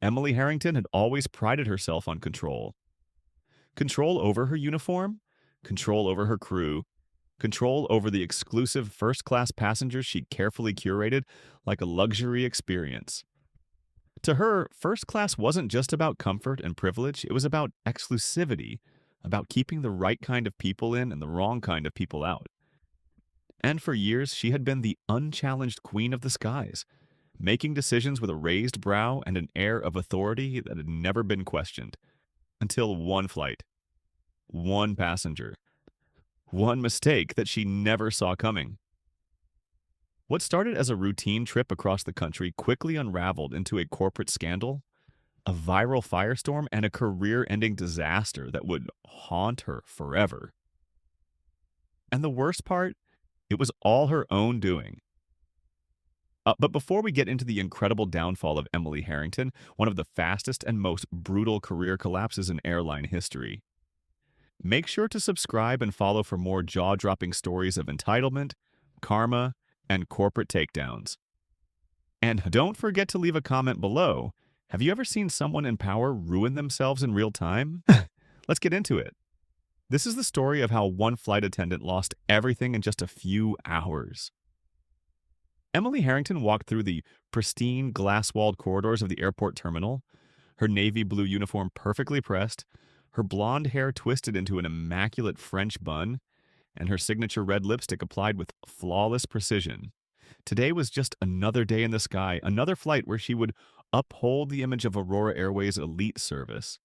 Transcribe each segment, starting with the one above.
Emily Harrington had always prided herself on control. Control over her uniform, control over her crew, control over the exclusive first-class passengers she'd carefully curated like a luxury experience. To her, first class wasn't just about comfort and privilege, it was about exclusivity, about keeping the right kind of people in and the wrong kind of people out. And for years, she had been the unchallenged queen of the skies, making decisions with a raised brow and an air of authority that had never been questioned. Until one flight, one passenger, one mistake that she never saw coming. What started as a routine trip across the country quickly unraveled into a corporate scandal, a viral firestorm, and a career-ending disaster that would haunt her forever. And the worst part, it was all her own doing. But before we get into the incredible downfall of Emily Harrington, one of the fastest and most brutal career collapses in airline history, make sure to subscribe and follow for more jaw-dropping stories of entitlement, karma, and corporate takedowns. And don't forget to leave a comment below. Have you ever seen someone in power ruin themselves in real time? Let's get into it. This is the story of how one flight attendant lost everything in just a few hours. Emily Harrington walked through the pristine, glass-walled corridors of the airport terminal, her navy blue uniform perfectly pressed, her blonde hair twisted into an immaculate French bun, and her signature red lipstick applied with flawless precision. Today was just another day in the sky, another flight where she would uphold the image of Aurora Airways' elite service.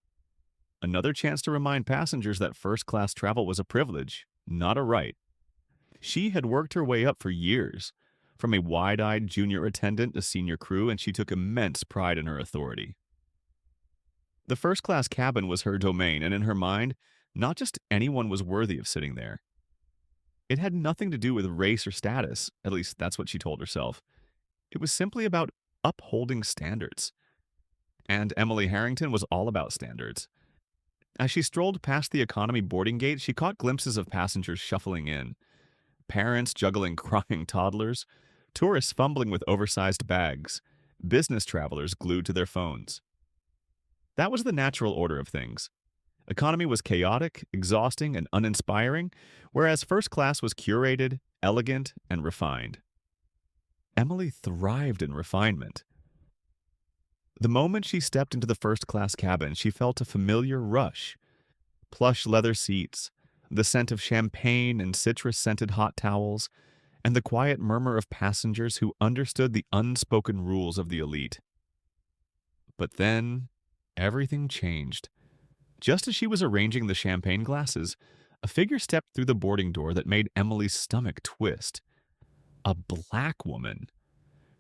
Another chance to remind passengers that first-class travel was a privilege, not a right. She had worked her way up for years, from a wide-eyed junior attendant to senior crew, and she took immense pride in her authority. The first-class cabin was her domain, and in her mind, not just anyone was worthy of sitting there. It had nothing to do with race or status, at least that's what she told herself. It was simply about upholding standards. And Emily Harrington was all about standards. As she strolled past the economy boarding gate, she caught glimpses of passengers shuffling in. Parents juggling crying toddlers, tourists fumbling with oversized bags, business travelers glued to their phones. That was the natural order of things. Economy was chaotic, exhausting, and uninspiring, whereas first class was curated, elegant, and refined. Emily thrived in refinement. The moment she stepped into the first-class cabin, she felt a familiar rush. Plush leather seats, the scent of champagne and citrus-scented hot towels, and the quiet murmur of passengers who understood the unspoken rules of the elite. But then, everything changed. Just as she was arranging the champagne glasses, a figure stepped through the boarding door that made Emily's stomach twist. A black woman.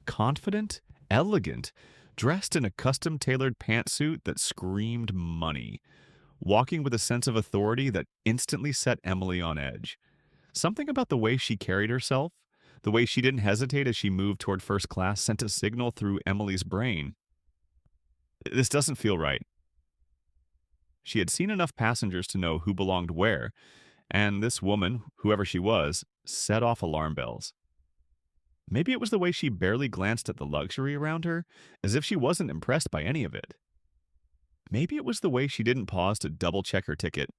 Confident, elegant, dressed in a custom-tailored pantsuit that screamed money, walking with a sense of authority that instantly set Emily on edge. Something about the way she carried herself, the way she didn't hesitate as she moved toward first class, sent a signal through Emily's brain. This doesn't feel right. She had seen enough passengers to know who belonged where, and this woman, whoever she was, set off alarm bells. Maybe it was the way she barely glanced at the luxury around her, as if she wasn't impressed by any of it. Maybe it was the way she didn't pause to double-check her ticket,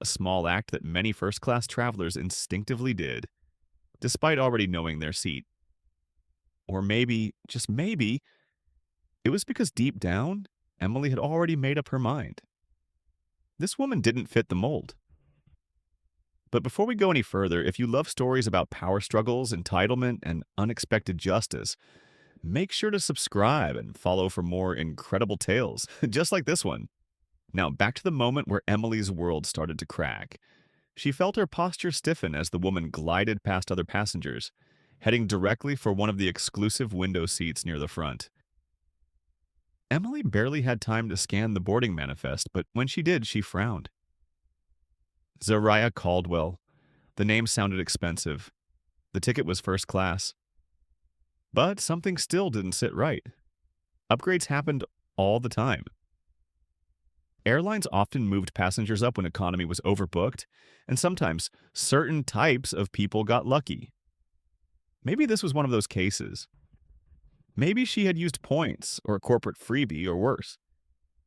a small act that many first-class travelers instinctively did, despite already knowing their seat. Or maybe, just maybe, it was because deep down, Emily had already made up her mind. This woman didn't fit the mold. But before we go any further, if you love stories about power struggles, entitlement, and unexpected justice, make sure to subscribe and follow for more incredible tales, just like this one. Now, back to the moment where Emily's world started to crack. She felt her posture stiffen as the woman glided past other passengers, heading directly for one of the exclusive window seats near the front. Emily barely had time to scan the boarding manifest, but when she did, she frowned. Zariah Caldwell. The name sounded expensive. The ticket was first class. But something still didn't sit right. Upgrades happened all the time. Airlines often moved passengers up when economy was overbooked, and sometimes certain types of people got lucky. Maybe this was one of those cases. Maybe she had used points or a corporate freebie or worse.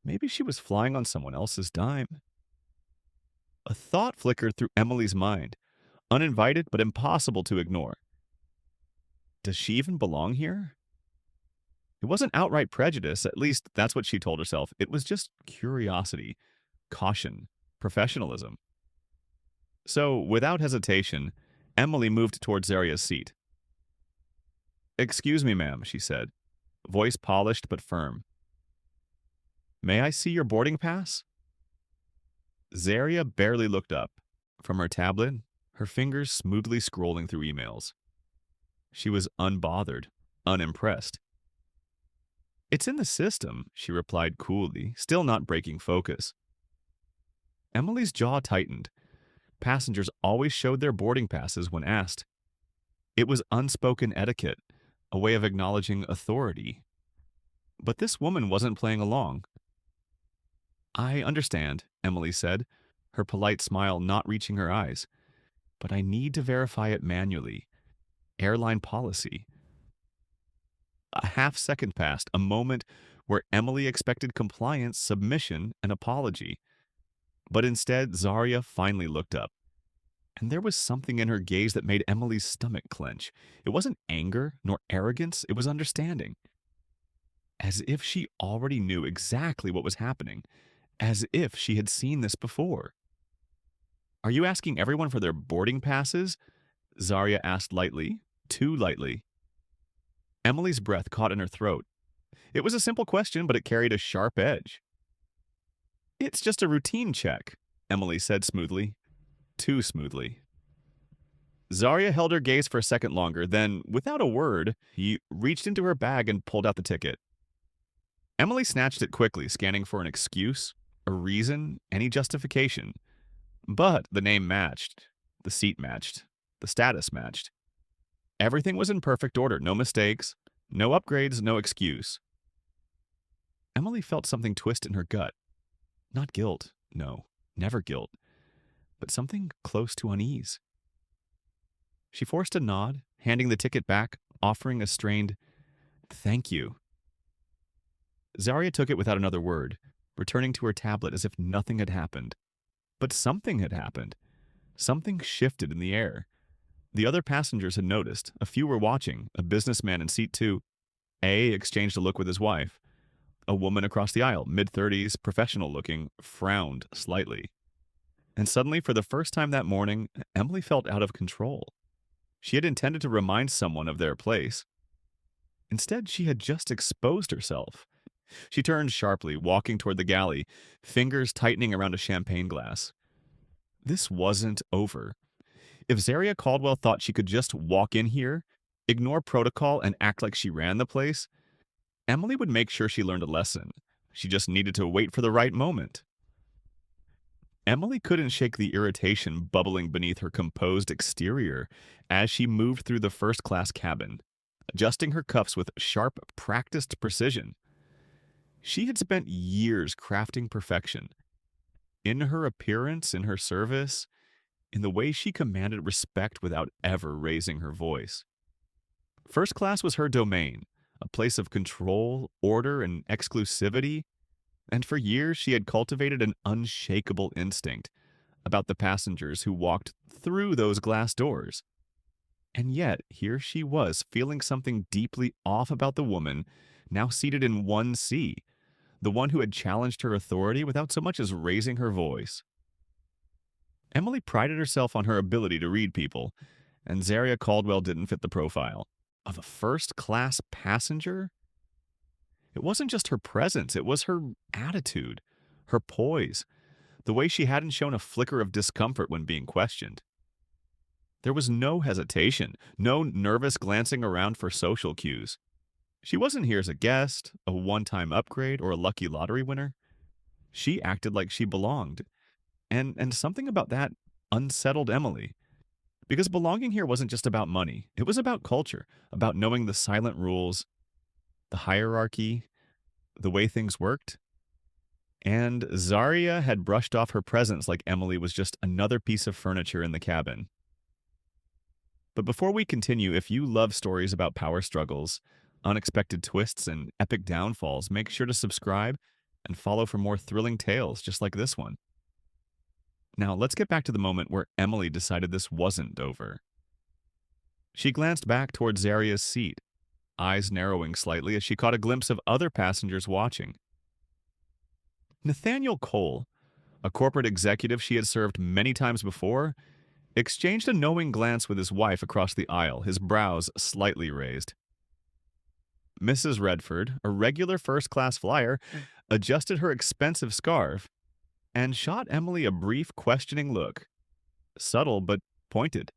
Maybe she was flying on someone else's dime. A thought flickered through Emily's mind, uninvited but impossible to ignore. Does she even belong here? It wasn't outright prejudice, at least that's what she told herself. It was just curiosity, caution, professionalism. So, without hesitation, Emily moved towards Zaria's seat. "Excuse me, ma'am," she said, voice polished but firm. "May I see your boarding pass?" Zaria barely looked up. From her tablet, her fingers smoothly scrolling through emails. She was unbothered, unimpressed. "It's in the system," she replied coolly, still not breaking focus. Emily's jaw tightened. Passengers always showed their boarding passes when asked. It was unspoken etiquette, a way of acknowledging authority. But this woman wasn't playing along. "I understand," Emily said, her polite smile not reaching her eyes. "But I need to verify it manually. Airline policy." A half second passed, a moment where Emily expected compliance, submission, and apology. But instead, Zaria finally looked up. And there was something in her gaze that made Emily's stomach clench. It wasn't anger nor arrogance, it was understanding. As if she already knew exactly what was happening. As if she had seen this before. "Are you asking everyone for their boarding passes?" Zaria asked lightly, too lightly. Emily's breath caught in her throat. It was a simple question, but it carried a sharp edge. "It's just a routine check," Emily said smoothly. Too smoothly. Zaria held her gaze for a second longer, then, without a word, he reached into her bag and pulled out the ticket. Emily snatched it quickly, scanning for an excuse, a reason, any justification. But the name matched, the seat matched, the status matched. Everything was in perfect order, no mistakes, no upgrades, no excuse. Emily felt something twist in her gut. Not guilt, no, never guilt, but something close to unease. She forced a nod, handing the ticket back, offering a strained, "Thank you." Zaria took it without another word, returning to her tablet as if nothing had happened. But something had happened. Something shifted in the air. The other passengers had noticed. A few were watching. A businessman in seat 2, A, exchanged a look with his wife. A woman across the aisle, mid-30s, professional-looking, frowned slightly. And suddenly, for the first time that morning, Emily felt out of control. She had intended to remind someone of their place. Instead, she had just exposed herself. She turned sharply, walking toward the galley, fingers tightening around a champagne glass. This wasn't over. If Zaria Caldwell thought she could just walk in here, ignore protocol, and act like she ran the place, Emily would make sure she learned a lesson. She just needed to wait for the right moment. Emily couldn't shake the irritation bubbling beneath her composed exterior as she moved through the first-class cabin, adjusting her cuffs with sharp, practiced precision. She had spent years crafting perfection. In her appearance, in her service, in the way she commanded respect without ever raising her voice. First class was her domain, a place of control, order, and exclusivity, and for years she had cultivated an unshakable instinct about the passengers who walked through those glass doors. And yet, here she was, feeling something deeply off about the woman now seated in 1C, the one who had challenged her authority without so much as raising her voice. Emily prided herself on her ability to read people, and Zaria Caldwell didn't fit the profile. Of a first-class passenger? It wasn't just her presence, it was her attitude, her poise, the way she hadn't shown a flicker of discomfort when being questioned. There was no hesitation, no nervous glancing around for social cues. She wasn't here as a guest, a one-time upgrade, or a lucky lottery winner. She acted like she belonged. And something about that unsettled Emily. Because belonging here wasn't just about money. It was about culture, about knowing the silent rules, the hierarchy, the way things worked. And Zaria had brushed off her presence like Emily was just another piece of furniture in the cabin. But before we continue, if you love stories about power struggles, unexpected twists, and epic downfalls, make sure to subscribe and follow for more thrilling tales just like this one. Now, let's get back to the moment where Emily decided this wasn't over. She glanced back toward Zaria's seat, eyes narrowing slightly as she caught a glimpse of other passengers watching. Nathaniel Cole, a corporate executive she had served many times before, exchanged a knowing glance with his wife across the aisle, his brows slightly raised. Mrs. Redford, a regular first-class flyer, adjusted her expensive scarf and shot Emily a brief, questioning look, subtle but pointed.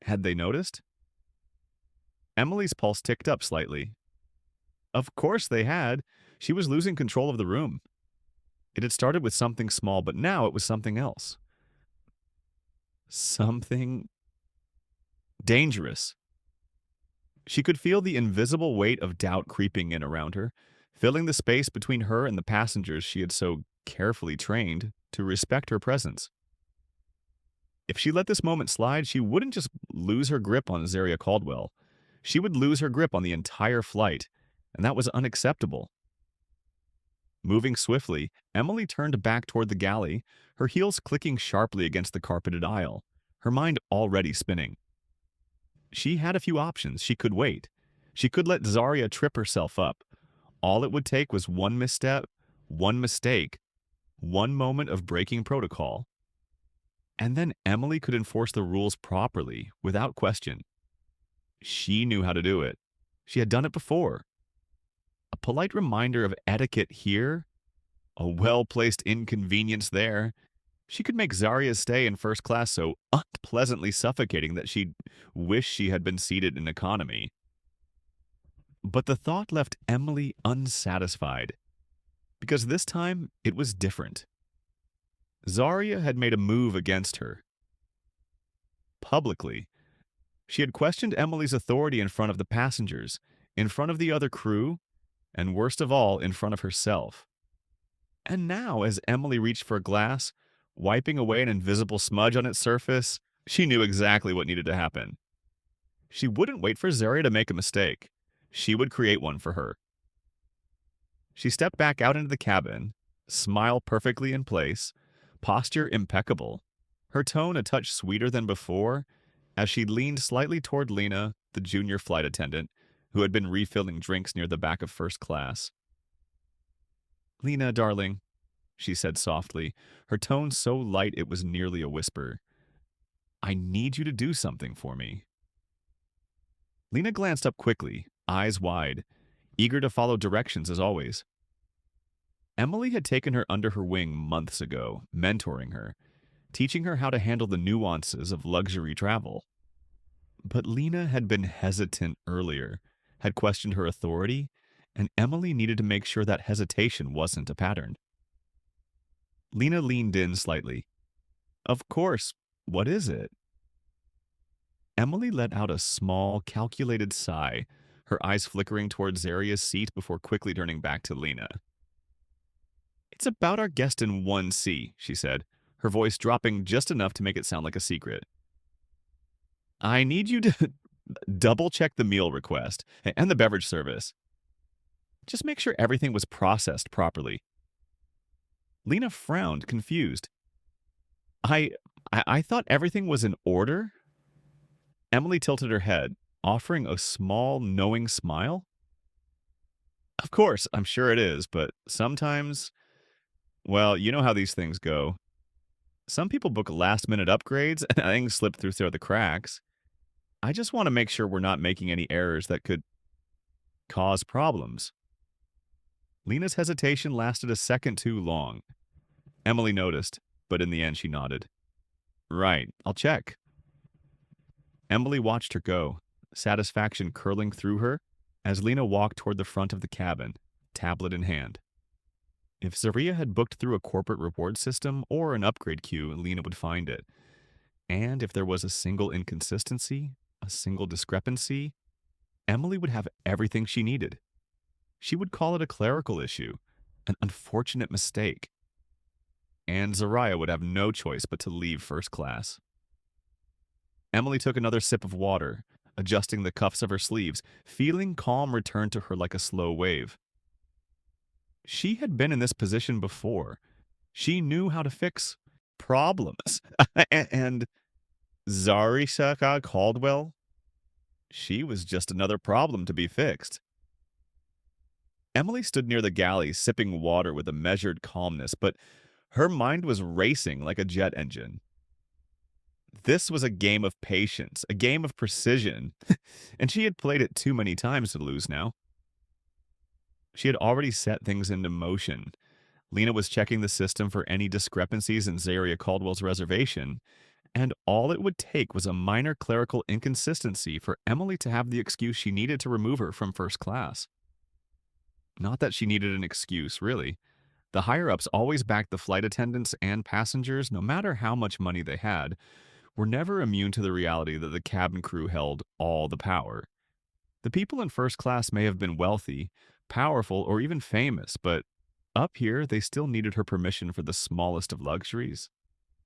Had they noticed? Emily's pulse ticked up slightly. Of course they had. She was losing control of the room. It had started with something small, but now it was something else. Something dangerous. She could feel the invisible weight of doubt creeping in around her, filling the space between her and the passengers she had so carefully trained to respect her presence. If she let this moment slide, she wouldn't just lose her grip on Zaria Caldwell. She would lose her grip on the entire flight, and that was unacceptable. Moving swiftly, Emily turned back toward the galley, her heels clicking sharply against the carpeted aisle, her mind already spinning. She had a few options. She could wait. She could let Zaria trip herself up. All it would take was one misstep, one mistake, one moment of breaking protocol. And then Emily could enforce the rules properly, without question. She knew how to do it. She had done it before. A polite reminder of etiquette here, a well-placed inconvenience there. She could make Zaria's stay in first class so unpleasantly suffocating that she'd wish she had been seated in economy. But the thought left Emily unsatisfied, because this time it was different. Zaria had made a move against her. Publicly, she had questioned Emily's authority in front of the passengers, in front of the other crew, and worst of all, in front of herself. And now, as Emily reached for a glass, wiping away an invisible smudge on its surface, she knew exactly what needed to happen. She wouldn't wait for Zaria to make a mistake. She would create one for her. She stepped back out into the cabin, smile perfectly in place, posture impeccable, her tone a touch sweeter than before, as she leaned slightly toward Lena, the junior flight attendant, who had been refilling drinks near the back of first class. "Lena, darling," she said softly, her tone so light it was nearly a whisper, "I need you to do something for me." Lena glanced up quickly, eyes wide, eager to follow directions as always. Emily had taken her under her wing months ago, mentoring her, teaching her how to handle the nuances of luxury travel. But Lena had been hesitant earlier, had questioned her authority, and Emily needed to make sure that hesitation wasn't a pattern. Lena leaned in slightly. "Of course, what is it?" Emily let out a small, calculated sigh, her eyes flickering toward Zaria's seat before quickly turning back to Lena. "It's about our guest in 1C, she said, her voice dropping just enough to make it sound like a secret. "I need you to double-check the meal request and the beverage service. Just make sure everything was processed properly." Lena frowned, confused. I thought everything was in order?" Emily tilted her head, offering a small, knowing smile. "Of course, I'm sure it is, but sometimes, well, you know how these things go. Some people book last-minute upgrades and things slip through the cracks. I just want to make sure we're not making any errors that could cause problems." Lena's hesitation lasted a second too long. Emily noticed, but in the end she nodded. "Right, I'll check." Emily watched her go, satisfaction curling through her as Lena walked toward the front of the cabin, tablet in hand. If Zaria had booked through a corporate reward system or an upgrade queue, Lena would find it. And if there was a single inconsistency, a single discrepancy, Emily would have everything she needed. She would call it a clerical issue, an unfortunate mistake. And Zaria would have no choice but to leave first class. Emily took another sip of water, adjusting the cuffs of her sleeves. Feeling calm returned to her like a slow wave. She had been in this position before. She knew how to fix problems. And Zarisaka Caldwell, she was just another problem to be fixed. Emily stood near the galley, sipping water with a measured calmness, but her mind was racing like a jet engine. This was a game of patience, a game of precision, and she had played it too many times to lose now. She had already set things into motion. Lena was checking the system for any discrepancies in Zaria Caldwell's reservation, and all it would take was a minor clerical inconsistency for Emily to have the excuse she needed to remove her from first class. Not that she needed an excuse, really. The higher-ups always backed the flight attendants and passengers, no matter how much money they had, were never immune to the reality that the cabin crew held all the power. The people in first class may have been wealthy, powerful, or even famous, but up here they still needed her permission for the smallest of luxuries.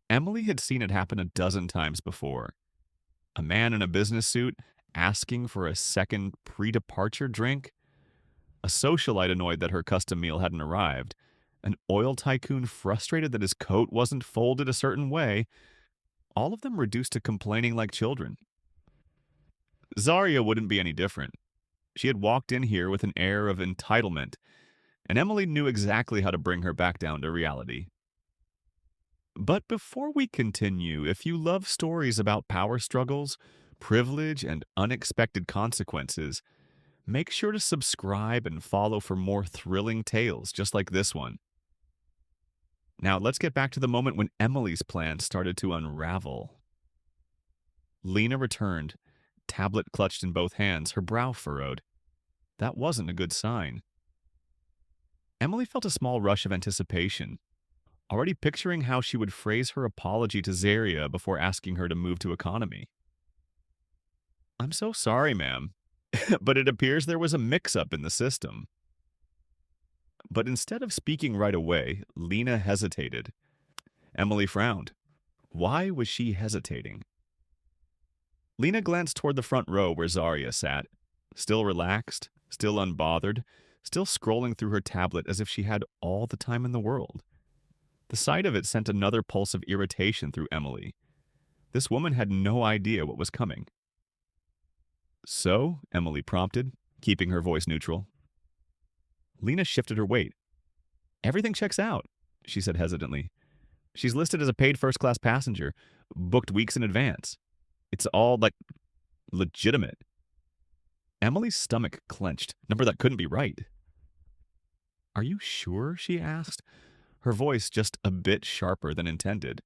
Emily had seen it happen a dozen times before. A man in a business suit asking for a second pre-departure drink, a socialite annoyed that her custom meal hadn't arrived, an oil tycoon frustrated that his coat wasn't folded a certain way, all of them reduced to complaining like children. Zaria wouldn't be any different. She had walked in here with an air of entitlement, and Emily knew exactly how to bring her back down to reality. But before we continue, if you love stories about power struggles, privilege, and unexpected consequences, make sure to subscribe and follow for more thrilling tales just like this one. Now, let's get back to the moment when Emily's plan started to unravel. Lena returned, tablet clutched in both hands, her brow furrowed. That wasn't a good sign. Emily felt a small rush of anticipation, already picturing how she would phrase her apology to Zaria before asking her to move to economy. "I'm so sorry, ma'am, but it appears there was a mix-up in the system." But instead of speaking right away, Lena hesitated. Emily frowned. Why was she hesitating? Lena glanced toward the front row where Zaria sat, still relaxed, still unbothered, still scrolling through her tablet as if she had all the time in the world. The sight of it sent another pulse of irritation through Emily. This woman had no idea what was coming. "So?" Emily prompted, keeping her voice neutral. Lena shifted her weight. "Everything checks out," she said hesitantly. "She's listed as a paid first-class passenger, booked weeks in advance. It's all, legitimate." Emily's stomach clenched. Number that couldn't be right. "Are you sure?" she asked, her voice just a bit sharper than intended.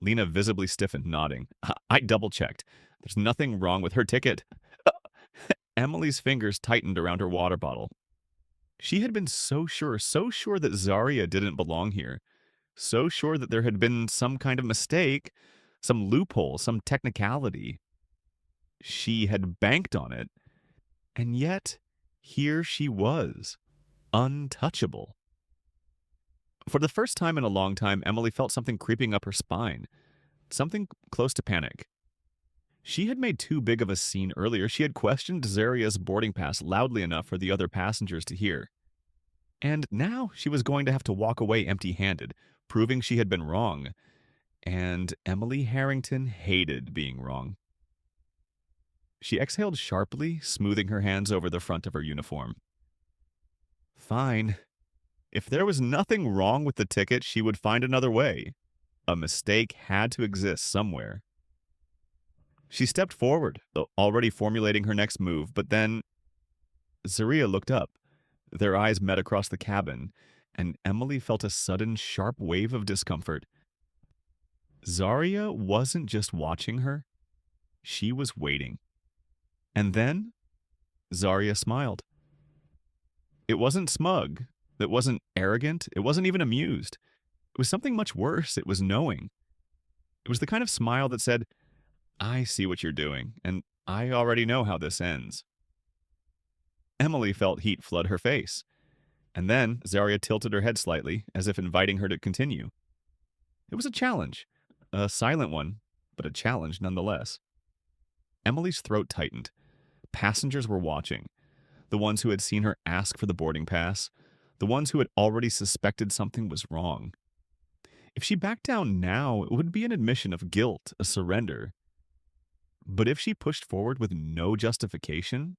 Lena visibly stiffened, nodding. "I double-checked. There's nothing wrong with her ticket." Emily's fingers tightened around her water bottle. She had been so sure that Zaria didn't belong here, so sure that there had been some kind of mistake, some loophole, some technicality. She had banked on it, and yet here she was, untouchable. For the first time in a long time, Emily felt something creeping up her spine, something close to panic. She had made too big of a scene earlier. She had questioned Zaria's boarding pass loudly enough for the other passengers to hear. And now she was going to have to walk away empty-handed, proving she had been wrong. And Emily Harrington hated being wrong. She exhaled sharply, smoothing her hands over the front of her uniform. Fine. If there was nothing wrong with the ticket, she would find another way. A mistake had to exist somewhere. She stepped forward, already formulating her next move, but then Zaria looked up. Their eyes met across the cabin, and Emily felt a sudden, sharp wave of discomfort. Zaria wasn't just watching her. She was waiting. And then Zaria smiled. It wasn't smug. It wasn't arrogant. It wasn't even amused. It was something much worse. It was knowing. It was the kind of smile that said, "I see what you're doing, and I already know how this ends." Emily felt heat flood her face. And then Zaria tilted her head slightly, as if inviting her to continue. It was a challenge. A silent one, but a challenge nonetheless. Emily's throat tightened. Passengers were watching. The ones who had seen her ask for the boarding pass. The ones who had already suspected something was wrong. If she backed down now, it would be an admission of guilt, a surrender. But if she pushed forward with no justification,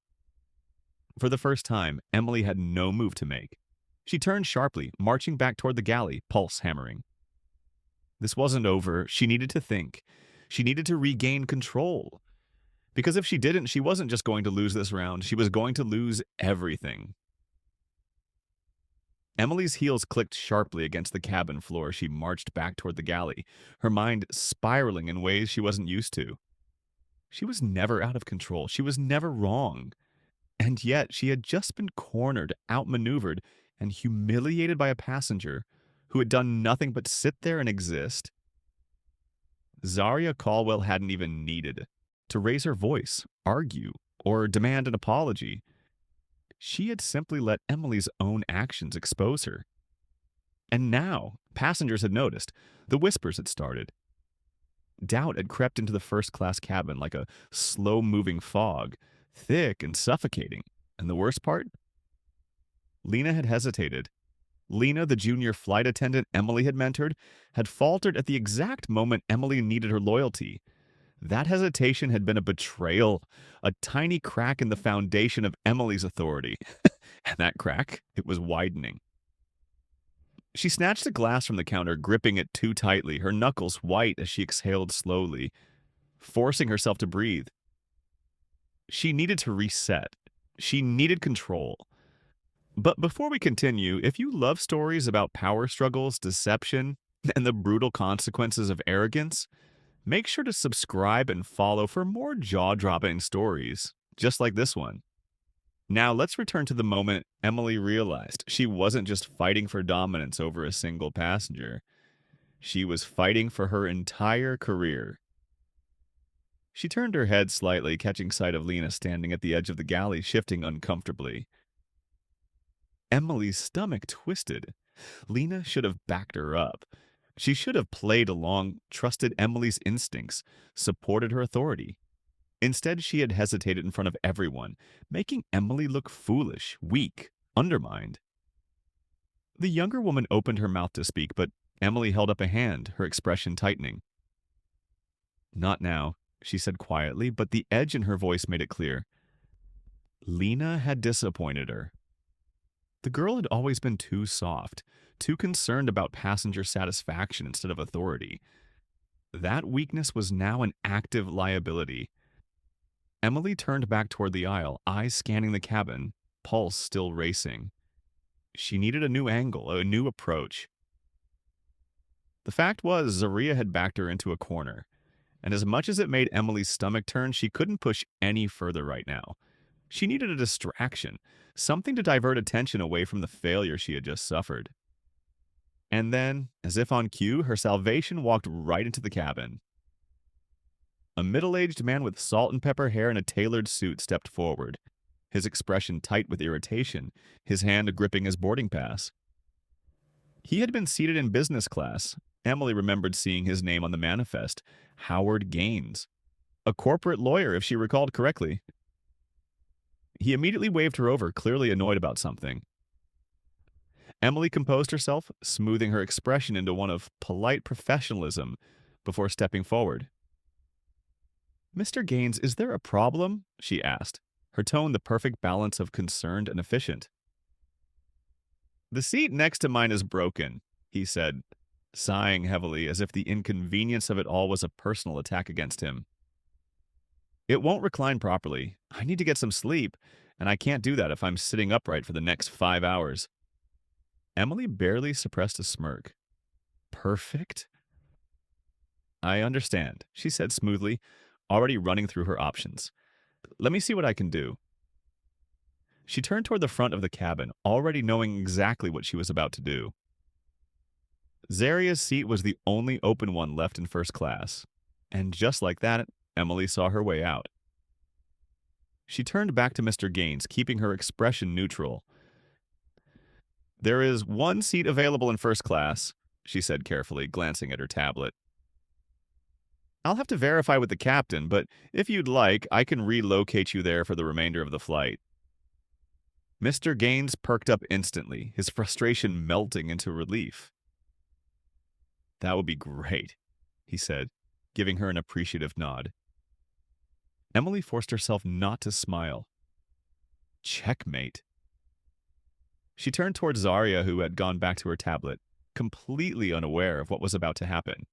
for the first time, Emily had no move to make. She turned sharply, marching back toward the galley, pulse hammering. This wasn't over. She needed to think. She needed to regain control. Because if she didn't, she wasn't just going to lose this round, she was going to lose everything. Emily's heels clicked sharply against the cabin floor as she marched back toward the galley, her mind spiraling in ways she wasn't used to. She was never out of control. She was never wrong. And yet, she had just been cornered, outmaneuvered, and humiliated by a passenger who had done nothing but sit there and exist. Zaria Caldwell hadn't even needed to raise her voice, argue, or demand an apology. She had simply let Emily's own actions expose her. And now, passengers had noticed. The whispers had started. Doubt had crept into the first-class cabin like a slow-moving fog, thick and suffocating. And the worst part? Lena had hesitated. Lena, the junior flight attendant Emily had mentored, had faltered at the exact moment Emily needed her loyalty. That hesitation had been a betrayal, a tiny crack in the foundation of Emily's authority. And that crack, it was widening. She snatched a glass from the counter, gripping it too tightly, her knuckles white as she exhaled slowly, forcing herself to breathe. She needed to reset. She needed control. But before we continue, if you love stories about power struggles, deception, and the brutal consequences of arrogance, make sure to subscribe and follow for more jaw-dropping stories, just like this one. Now let's return to the moment Emily realized she wasn't just fighting for dominance over a single passenger. She was fighting for her entire career. She turned her head slightly, catching sight of Lena standing at the edge of the galley, shifting uncomfortably. Emily's stomach twisted. Lena should have backed her up. She should have played along, trusted Emily's instincts, supported her authority. Instead, she had hesitated in front of everyone, making Emily look foolish, weak, undermined. The younger woman opened her mouth to speak, but Emily held up a hand, her expression tightening. "Not now," she said quietly, but the edge in her voice made it clear. Lena had disappointed her. The girl had always been too soft, too concerned about passenger satisfaction instead of authority. That weakness was now an active liability. Emily turned back toward the aisle, eyes scanning the cabin, pulse still racing. She needed a new angle, a new approach. The fact was, Zaria had backed her into a corner, and as much as it made Emily's stomach turn, she couldn't push any further right now. She needed a distraction, something to divert attention away from the failure she had just suffered. And then, as if on cue, her salvation walked right into the cabin. A middle-aged man with salt and pepper hair and a tailored suit stepped forward, his expression tight with irritation, his hand gripping his boarding pass. He had been seated in business class. Emily remembered seeing his name on the manifest, Howard Gaines, a corporate lawyer if she recalled correctly. He immediately waved her over, clearly annoyed about something. Emily composed herself, smoothing her expression into one of polite professionalism before stepping forward. "Mr. Gaines, is there a problem?" she asked, her tone the perfect balance of concerned and efficient. "The seat next to mine is broken," he said, sighing heavily as if the inconvenience of it all was a personal attack against him. "It won't recline properly. I need to get some sleep, and I can't do that if I'm sitting upright for the next 5 hours." Emily barely suppressed a smirk. "Perfect?" "I understand," she said smoothly, already running through her options. "Let me see what I can do." She turned toward the front of the cabin, already knowing exactly what she was about to do. Zaria's seat was the only open one left in first class, and just like that, Emily saw her way out. She turned back to Mr. Gaines, keeping her expression neutral. "There is one seat available in first class," she said carefully, glancing at her tablet. I'll have to verify with the captain, but if you'd like, I can relocate you there for the remainder of the flight. Mr. Gaines perked up instantly, his frustration melting into relief. That would be great, he said, giving her an appreciative nod. Emily forced herself not to smile. Checkmate. She turned toward Zarya, who had gone back to her tablet, completely unaware of what was about to happen.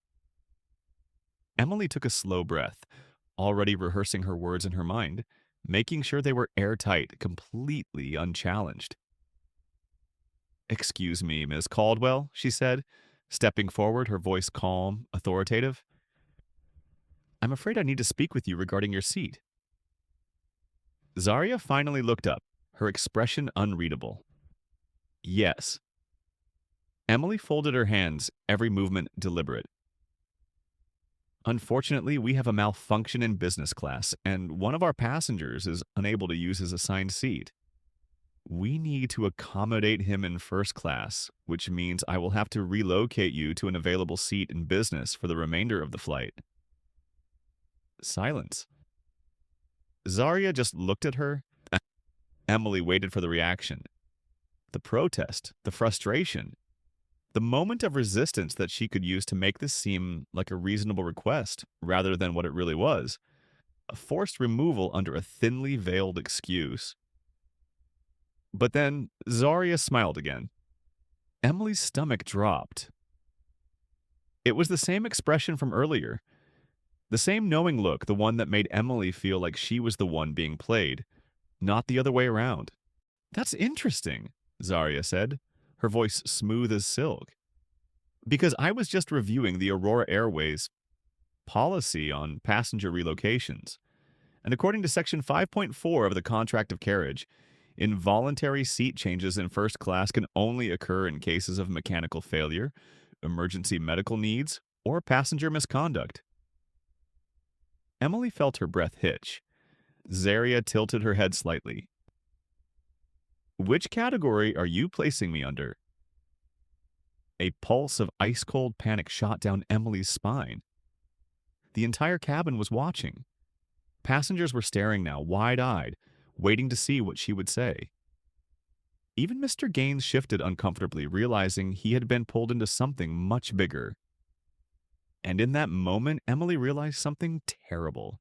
Emily took a slow breath, already rehearsing her words in her mind, making sure they were airtight, completely unchallenged. "Excuse me, Miss Caldwell," she said, stepping forward, her voice calm, authoritative. "I'm afraid I need to speak with you regarding your seat." Zarya finally looked up, her expression unreadable. "Yes." Emily folded her hands, every movement deliberate. "Unfortunately, we have a malfunction in business class, and one of our passengers is unable to use his assigned seat. We need to accommodate him in first class, which means I will have to relocate you to an available seat in business for the remainder of the flight." Silence. Zarya just looked at her. Emily waited for the reaction. The protest, the frustration, the moment of resistance that she could use to make this seem like a reasonable request rather than what it really was. A forced removal under a thinly veiled excuse. But then Zarya smiled again. Emily's stomach dropped. It was the same expression from earlier. The same knowing look, the one that made Emily feel like she was the one being played, not the other way around. "That's interesting," Zarya said, her voice smooth as silk. "Because I was just reviewing the Aurora Airways policy on passenger relocations. And according to Section 5.4 of the Contract of Carriage, involuntary seat changes in first class can only occur in cases of mechanical failure, emergency medical needs, or passenger misconduct." Emily felt her breath hitch. Zarya tilted her head slightly. "Which category are you placing me under?" A pulse of ice-cold panic shot down Emily's spine. The entire cabin was watching. Passengers were staring now, wide-eyed, waiting to see what she would say. Even Mr. Gaines shifted uncomfortably, realizing he had been pulled into something much bigger. And in that moment, Emily realized something terrible.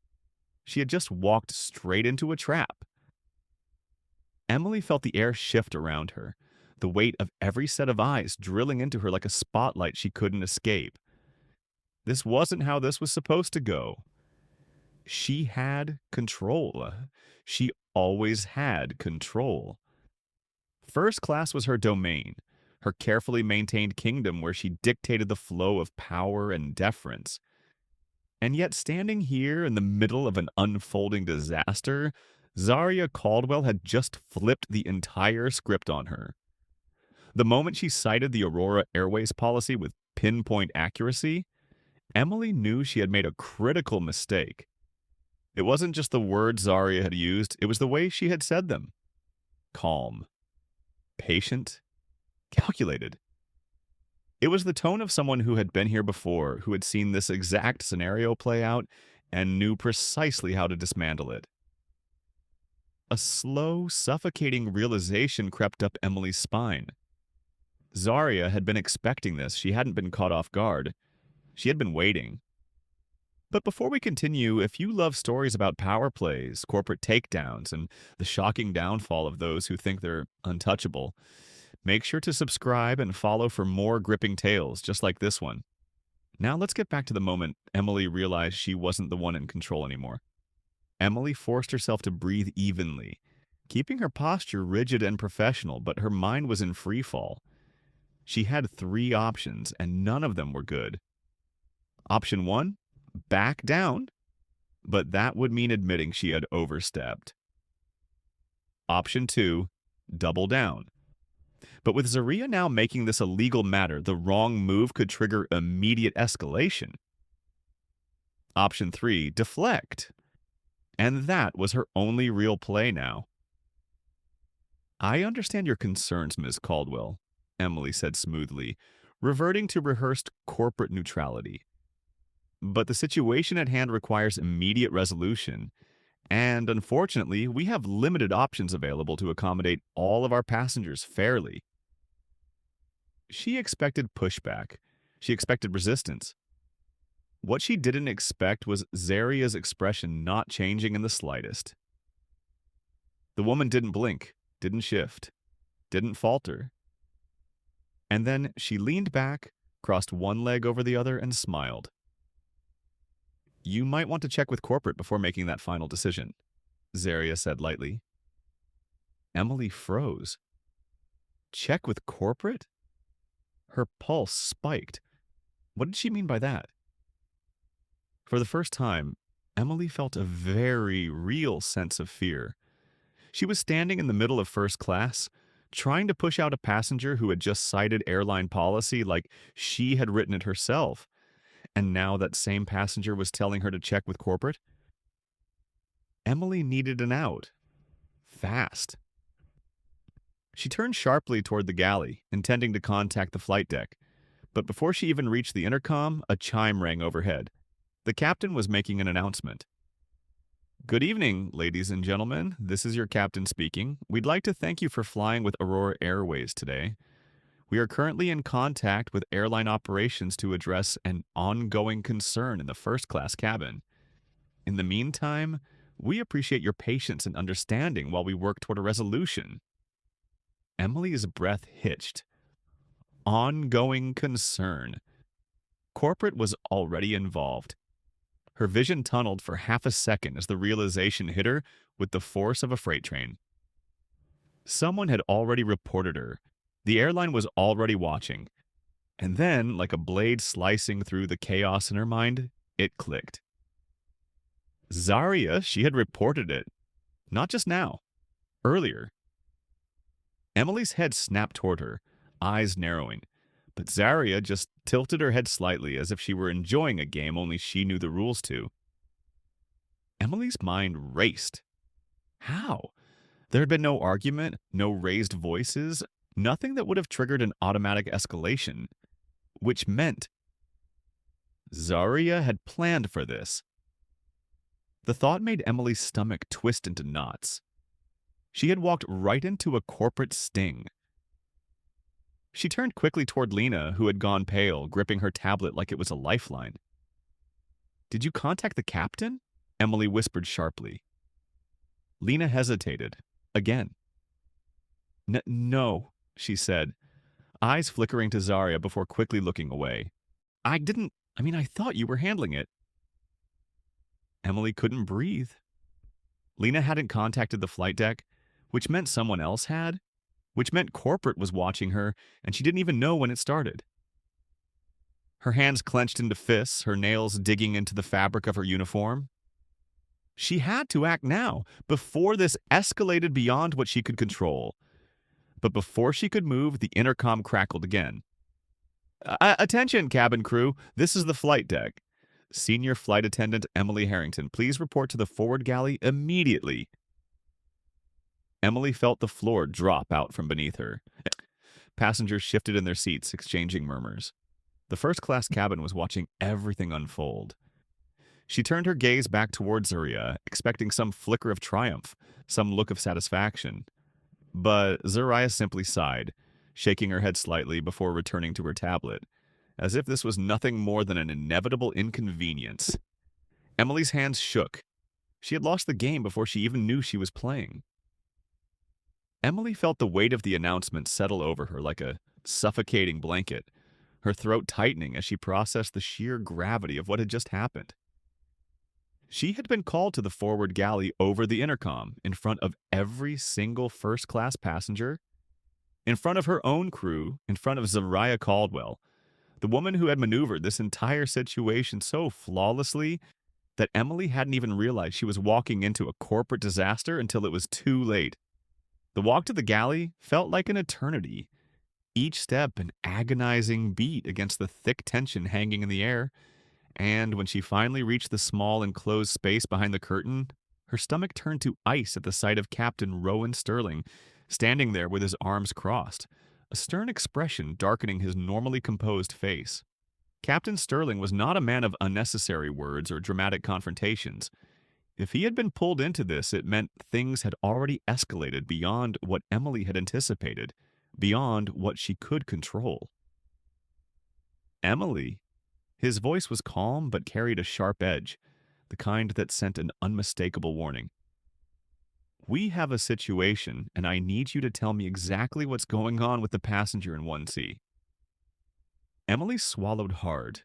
She had just walked straight into a trap. Emily felt the air shift around her, the weight of every set of eyes drilling into her like a spotlight she couldn't escape. This wasn't how this was supposed to go. She had control. She always had control. First class was her domain, her carefully maintained kingdom where she dictated the flow of power and deference. And yet, standing here in the middle of an unfolding disaster, Zarya Caldwell had just flipped the entire script on her. The moment she cited the Aurora Airways policy with pinpoint accuracy, Emily knew she had made a critical mistake. It wasn't just the words Zarya had used, it was the way she had said them. Calm. Patient. Calculated. It was the tone of someone who had been here before, who had seen this exact scenario play out, and knew precisely how to dismantle it. A slow, suffocating realization crept up Emily's spine. Zarya had been expecting this. She hadn't been caught off guard. She had been waiting. But before we continue, if you love stories about power plays, corporate takedowns, and the shocking downfall of those who think they're untouchable, make sure to subscribe and follow for more gripping tales just like this one. Now let's get back to the moment Emily realized she wasn't the one in control anymore. Emily forced herself to breathe evenly, keeping her posture rigid and professional, but her mind was in free fall. She had 3 options, and none of them were good. Option 1, back down, but that would mean admitting she had overstepped. Option 2, double down. But with Zarya now making this a legal matter, the wrong move could trigger immediate escalation. Option 3, deflect. And that was her only real play now. "I understand your concerns, Ms. Caldwell," Emily said smoothly, reverting to rehearsed corporate neutrality. but the situation at hand requires immediate resolution, and unfortunately, we have limited options available to accommodate all of our passengers fairly. She expected pushback. She expected resistance. What she didn't expect was Zaria's expression not changing in the slightest. The woman didn't blink, didn't shift, didn't falter. And then she leaned back, crossed one leg over the other, and smiled. You might want to check with corporate before making that final decision, Zaria said lightly. Emily froze. Check with corporate? Her pulse spiked. What did she mean by that? For the first time, Emily felt a very real sense of fear. She was standing in the middle of first class, trying to push out a passenger who had just cited airline policy like she had written it herself. And now that same passenger was telling her to check with corporate? Emily needed an out. Fast. She turned sharply toward the galley, intending to contact the flight deck. But before she even reached the intercom, a chime rang overhead. The captain was making an announcement. Good evening, ladies and gentlemen. This is your captain speaking. We'd like to thank you for flying with Aurora Airways today. We are currently in contact with airline operations to address an ongoing concern in the first-class cabin. In the meantime, we appreciate your patience and understanding while we work toward a resolution. Emily's breath hitched. Ongoing concern. Corporate was already involved. Her vision tunneled for half a second as the realization hit her with the force of a freight train. Someone had already reported her. The airline was already watching. And then, like a blade slicing through the chaos in her mind, it clicked. Zaria, she had reported it. Not just now. Earlier. Emily's head snapped toward her, eyes narrowing. But Zaria just tilted her head slightly as if she were enjoying a game only she knew the rules to. Emily's mind raced. How? There had been no argument, no raised voices, nothing that would have triggered an automatic escalation. Which meant Zaria had planned for this. The thought made Emily's stomach twist into knots. She had walked right into a corporate sting. She turned quickly toward Lena, who had gone pale, gripping her tablet like it was a lifeline. Did you contact the captain? Emily whispered sharply. Lena hesitated. Again. No, she said, eyes flickering to Zaria before quickly looking away. I thought you were handling it. Emily couldn't breathe. Lena hadn't contacted the flight deck, which meant someone else had, which meant corporate was watching her, and she didn't even know when it started. Her hands clenched into fists, her nails digging into the fabric of her uniform. She had to act now, before this escalated beyond what she could control. But before she could move, the intercom crackled again. Attention, cabin crew. This is the flight deck. Senior Flight Attendant Emily Harrington, please report to the forward galley immediately. Emily felt the floor drop out from beneath her. Passengers shifted in their seats, exchanging murmurs. The first-class cabin was watching everything unfold. She turned her gaze back towards Zaria, expecting some flicker of triumph, some look of satisfaction. But Zaria simply sighed, shaking her head slightly before returning to her tablet, as if this was nothing more than an inevitable inconvenience. Emily's hands shook. She had lost the game before she even knew she was playing. Emily felt the weight of the announcement settle over her like a suffocating blanket, her throat tightening as she processed the sheer gravity of what had just happened. She had been called to the forward galley over the intercom, in front of every single first-class passenger, in front of her own crew, in front of Zaria Caldwell, the woman who had maneuvered this entire situation so flawlessly that Emily hadn't even realized she was walking into a corporate disaster until it was too late. The walk to the galley felt like an eternity, each step an agonizing beat against the thick tension hanging in the air, and when she finally reached the small enclosed space behind the curtain, her stomach turned to ice at the sight of Captain Rowan Sterling, standing there with his arms crossed, a stern expression darkening his normally composed face. Captain Sterling was not a man of unnecessary words or dramatic confrontations. If he had been pulled into this, it meant things had already escalated beyond what Emily had anticipated, beyond what she could control. Emily? His voice was calm but carried a sharp edge, the kind that sent an unmistakable warning. We have a situation, and I need you to tell me exactly what's going on with the passenger in 1C. Emily swallowed hard,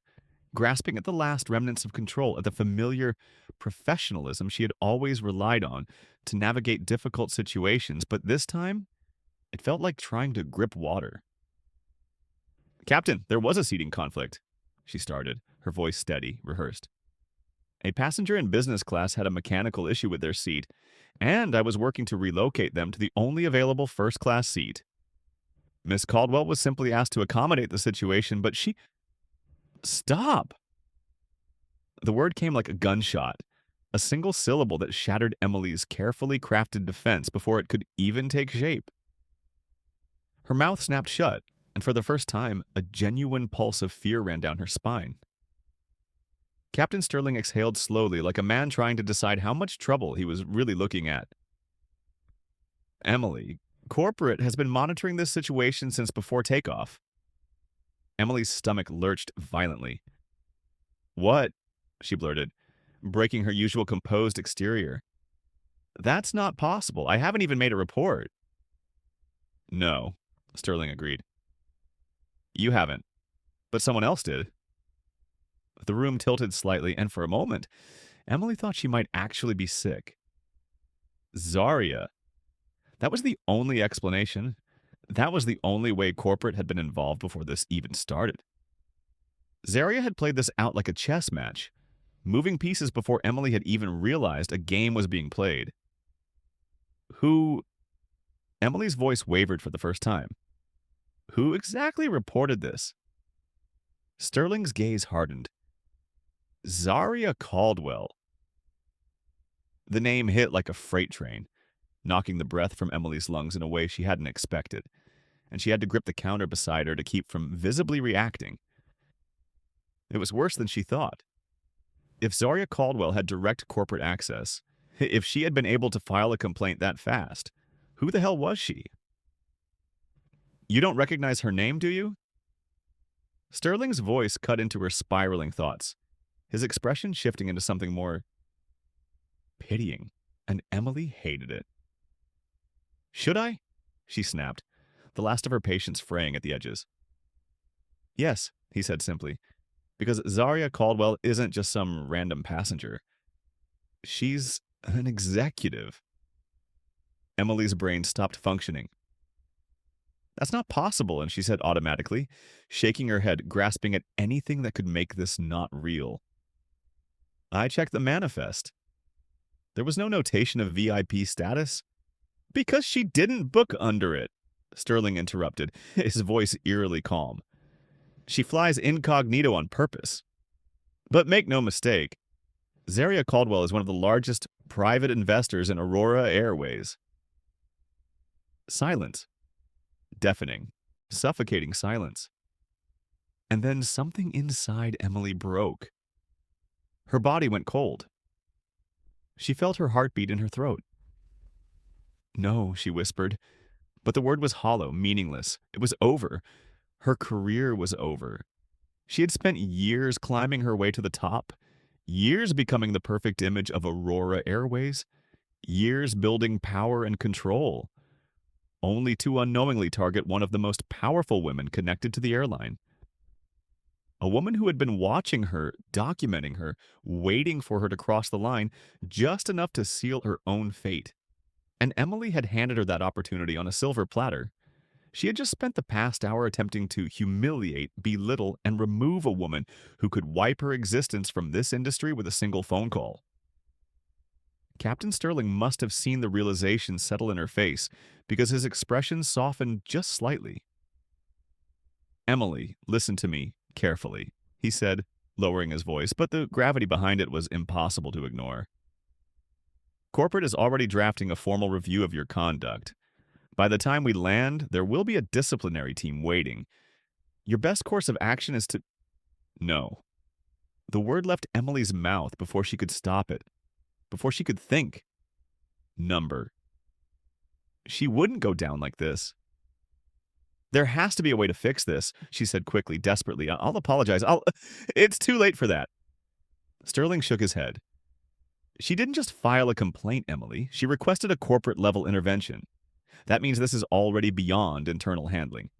grasping at the last remnants of control, at the familiar professionalism she had always relied on to navigate difficult situations, but this time, it felt like trying to grip water. Captain, there was a seating conflict, she started, her voice steady, rehearsed. A passenger in business class had a mechanical issue with their seat, and I was working to relocate them to the only available first-class seat. Miss Caldwell was simply asked to accommodate the situation, but she... Stop! The word came like a gunshot, a single syllable that shattered Emily's carefully crafted defense before it could even take shape. Her mouth snapped shut, and for the first time, a genuine pulse of fear ran down her spine. Captain Sterling exhaled slowly, like a man trying to decide how much trouble he was really looking at. Emily, corporate has been monitoring this situation since before takeoff. Emily's stomach lurched violently. What? She blurted, breaking her usual composed exterior. That's not possible. I haven't even made a report. No, Sterling agreed. You haven't, but someone else did. The room tilted slightly, and for a moment, Emily thought she might actually be sick. Zarya. That was the only explanation. That was the only way corporate had been involved before this even started. Zarya had played this out like a chess match, moving pieces before Emily had even realized a game was being played. Who... Emily's voice wavered for the first time. Who exactly reported this? Sterling's gaze hardened. Zarya Caldwell. The name hit like a freight train, knocking the breath from Emily's lungs in a way she hadn't expected, and she had to grip the counter beside her to keep from visibly reacting. It was worse than she thought. If Zarya Caldwell had direct corporate access, if she had been able to file a complaint that fast, who the hell was she? You don't recognize her name, do you? Sterling's voice cut into her spiraling thoughts, his expression shifting into something more pitying, and Emily hated it. Should I? She snapped, the last of her patience fraying at the edges. Yes, he said simply, because Zarya Caldwell isn't just some random passenger. She's an executive. Emily's brain stopped functioning. That's not possible, and she said automatically, shaking her head, grasping at anything that could make this not real. I checked the manifest. There was no notation of VIP status. Because she didn't book under it, Sterling interrupted, his voice eerily calm. She flies incognito on purpose. But make no mistake, Zarya Caldwell is one of the largest private investors in Aurora Airways. Silence. Deafening, suffocating silence. And then something inside Emily broke. Her body went cold. She felt her heartbeat in her throat. No, she whispered, but the word was hollow, meaningless. It was over. Her career was over. She had spent years climbing her way to the top, years becoming the perfect image of Aurora Airways, years building power and control, only to unknowingly target one of the most powerful women connected to the airline. A woman who had been watching her, documenting her, waiting for her to cross the line, just enough to seal her own fate. And Emily had handed her that opportunity on a silver platter. She had just spent the past hour attempting to humiliate, belittle, and remove a woman who could wipe her existence from this industry with a single phone call. Captain Sterling must have seen the realization settle in her face, because his expression softened just slightly. Emily, listen to me carefully, he said, lowering his voice, but the gravity behind it was impossible to ignore. Corporate is already drafting a formal review of your conduct. By the time we land, there will be a disciplinary team waiting. Your best course of action is to... No. The word left Emily's mouth before she could stop it, before she could think. Number. She wouldn't go down like this. There has to be a way to fix this, she said quickly, desperately. I'll apologize. It's too late for that. Sterling shook his head. She didn't just file a complaint, Emily. She requested a corporate level intervention. That means this is already beyond internal handling.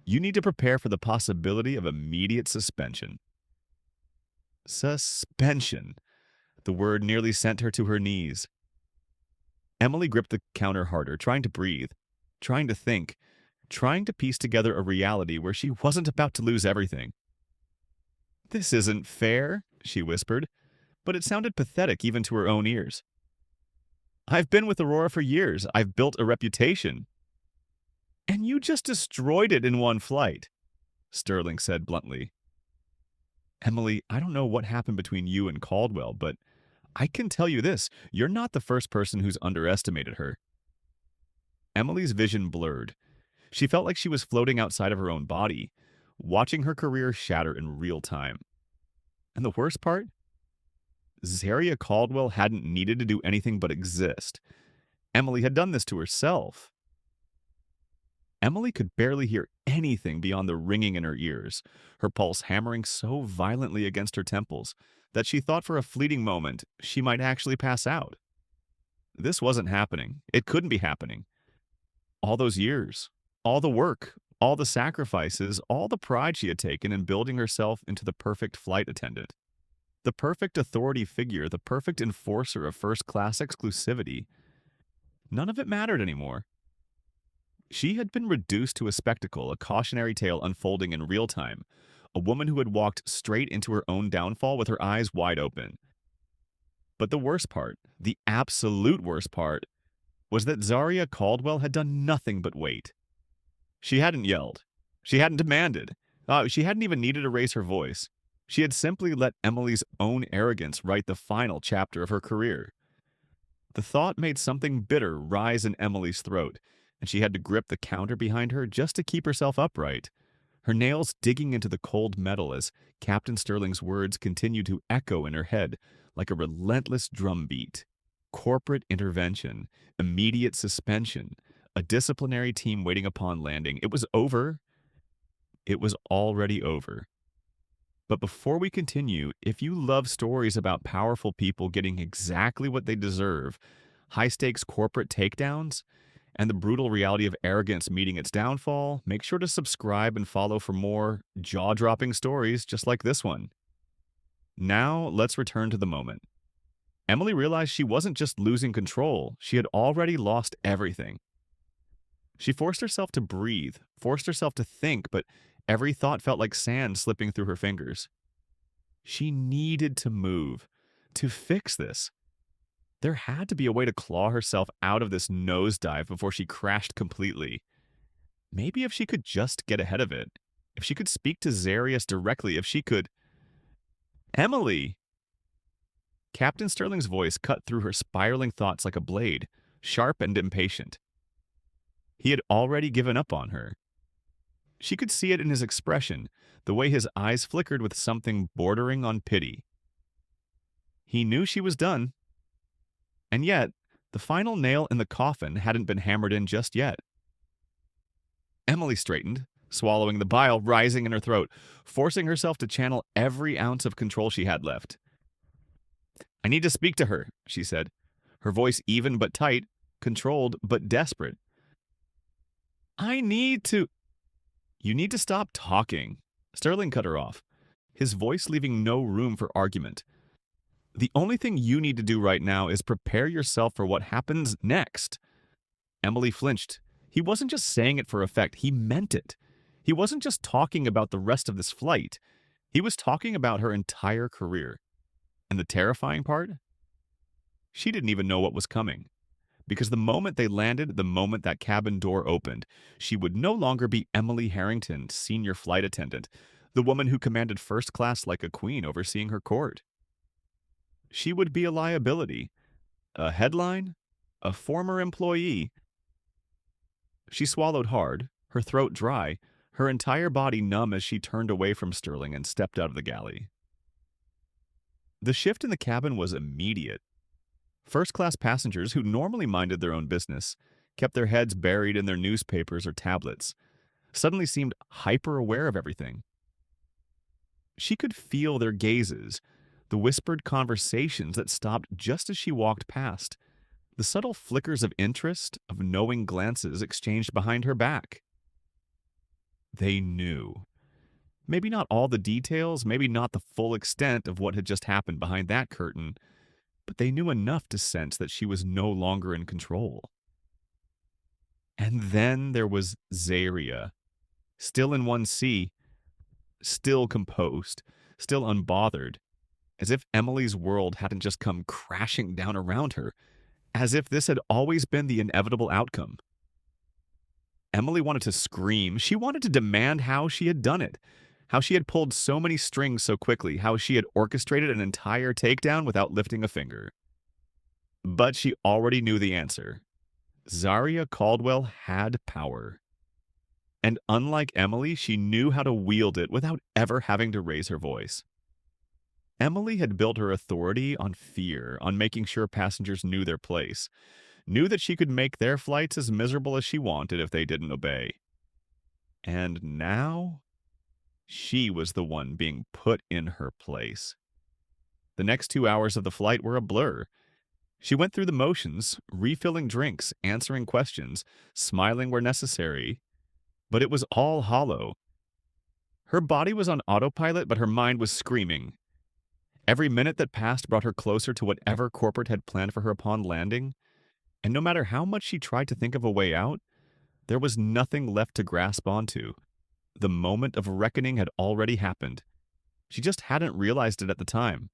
You need to prepare for the possibility of immediate suspension. Suspension. The word nearly sent her to her knees. Emily gripped the counter harder, trying to breathe, trying to think, trying to piece together a reality where she wasn't about to lose everything. This isn't fair, she whispered, but it sounded pathetic even to her own ears. I've been with Aurora for years. I've built a reputation. And you just destroyed it in one flight, Sterling said bluntly. Emily, I don't know what happened between you and Caldwell, but I can tell you this, you're not the first person who's underestimated her. Emily's vision blurred. She felt like she was floating outside of her own body, watching her career shatter in real time. And the worst part? Zaria Caldwell hadn't needed to do anything but exist. Emily had done this to herself. Emily could barely hear anything beyond the ringing in her ears, her pulse hammering so violently against her temples that she thought for a fleeting moment she might actually pass out. This wasn't happening. It couldn't be happening. All those years, all the work, all the sacrifices, all the pride she had taken in building herself into the perfect flight attendant. The perfect authority figure, the perfect enforcer of first-class exclusivity. None of it mattered anymore. She had been reduced to a spectacle, a cautionary tale unfolding in real time, a woman who had walked straight into her own downfall with her eyes wide open. But the worst part, the absolute worst part, was that Zaria Caldwell had done nothing but wait. She hadn't yelled. She hadn't demanded. She hadn't even needed to raise her voice. She had simply let Emily's own arrogance write the final chapter of her career. The thought made something bitter rise in Emily's throat, and she had to grip the counter behind her just to keep herself upright, her nails digging into the cold metal as Captain Sterling's words continued to echo in her head like a relentless drumbeat. Corporate intervention, immediate suspension, a disciplinary team waiting upon landing. It was over. It was already over. But before we continue, if you love stories about powerful people getting exactly what they deserve, high-stakes corporate takedowns, and the brutal reality of arrogance meeting its downfall, make sure to subscribe and follow for more jaw-dropping stories just like this one. Now, let's return to the moment. Emily realized she wasn't just losing control, she had already lost everything. She forced herself to breathe, forced herself to think, but every thought felt like sand slipping through her fingers. She needed to move, to fix this. There had to be a way to claw herself out of this nosedive before she crashed completely. Maybe if she could just get ahead of it, if she could speak to Zarius directly, if she could... Emily! Captain Sterling's voice cut through her spiraling thoughts like a blade, sharp and impatient. He had already given up on her. She could see it in his expression, the way his eyes flickered with something bordering on pity. He knew she was done. And yet, the final nail in the coffin hadn't been hammered in just yet. Emily straightened, swallowing the bile rising in her throat, forcing herself to channel every ounce of control she had left. I need to speak to her, she said, her voice even but tight, controlled but desperate. I need to... You need to stop talking. Sterling cut her off, his voice leaving no room for argument. The only thing you need to do right now is prepare yourself for what happens next. Emily flinched. He wasn't just saying it for effect, he meant it. He wasn't just talking about the rest of this flight. He was talking about her entire career. And the terrifying part? She didn't even know what was coming. Because the moment they landed, the moment that cabin door opened, she would no longer be Emily Harrington, senior flight attendant, the woman who commanded first class like a queen overseeing her court. She would be a liability, a headline, a former employee. She swallowed hard, her throat dry, her entire body numb as she turned away from Sterling and stepped out of the galley. The shift in the cabin was immediate. First-class passengers who normally minded their own business, kept their heads buried in their newspapers or tablets, suddenly seemed hyper-aware of everything. She could feel their gazes, the whispered conversations that stopped just as she walked past, the subtle flickers of interest, of knowing glances exchanged behind her back. They knew. Maybe not all the details, maybe not the full extent of what had just happened behind that curtain, but they knew enough to sense that she was no longer in control. And then there was Zaria, still in 1C, still composed, still unbothered, as if Emily's world hadn't just come crashing down around her, as if this had always been the inevitable outcome. Emily wanted to scream. She wanted to demand how she had done it, how she had pulled so many strings so quickly, how she had orchestrated an entire takedown without lifting a finger. But she already knew the answer. Zaria Caldwell had power. And unlike Emily, she knew how to wield it without ever having to raise her voice. Emily had built her authority on fear, on making sure passengers knew their place, knew that she could make their flights as miserable as she wanted if they didn't obey. And now, she was the one being put in her place. The next 2 hours of the flight were a blur. She went through the motions, refilling drinks, answering questions, smiling where necessary, but it was all hollow. Her body was on autopilot, but her mind was screaming. Every minute that passed brought her closer to whatever corporate had planned for her upon landing, and no matter how much she tried to think of a way out, there was nothing left to grasp onto. The moment of reckoning had already happened. She just hadn't realized it at the time.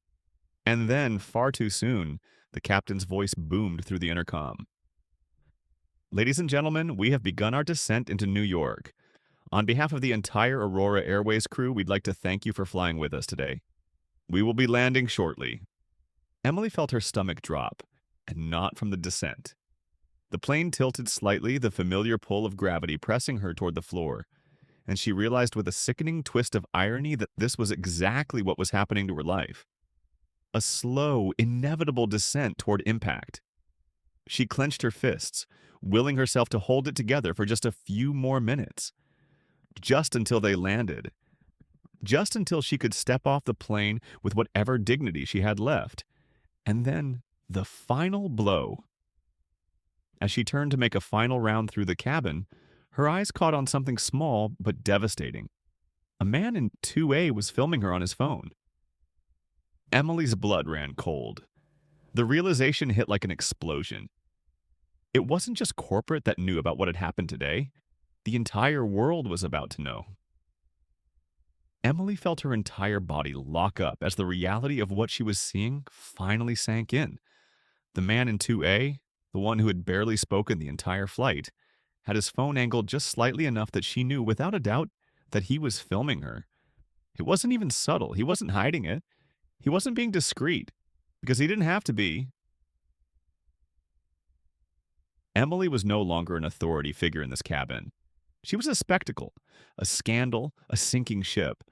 And then, far too soon, the captain's voice boomed through the intercom. "Ladies and gentlemen, we have begun our descent into New York. On behalf of the entire Aurora Airways crew, we'd like to thank you for flying with us today. We will be landing shortly." Emily felt her stomach drop, and not from the descent. The plane tilted slightly, the familiar pull of gravity pressing her toward the floor, and she realized with a sickening twist of irony that this was exactly what was happening to her life. A slow, inevitable descent toward impact. She clenched her fists, willing herself to hold it together for just a few more minutes. Just until they landed. Just until she could step off the plane with whatever dignity she had left. And then the final blow. As she turned to make a final round through the cabin, her eyes caught on something small but devastating. A man in 2A was filming her on his phone. Emily's blood ran cold. The realization hit like an explosion. It wasn't just corporate that knew about what had happened today. The entire world was about to know. Emily felt her entire body lock up as the reality of what she was seeing finally sank in. The man in 2A, the one who had barely spoken the entire flight, had his phone angled just slightly enough that she knew without a doubt that he was filming her. It wasn't even subtle. He wasn't hiding it. He wasn't being discreet, because he didn't have to be. Emily was no longer an authority figure in this cabin. She was a spectacle, a scandal, a sinking ship.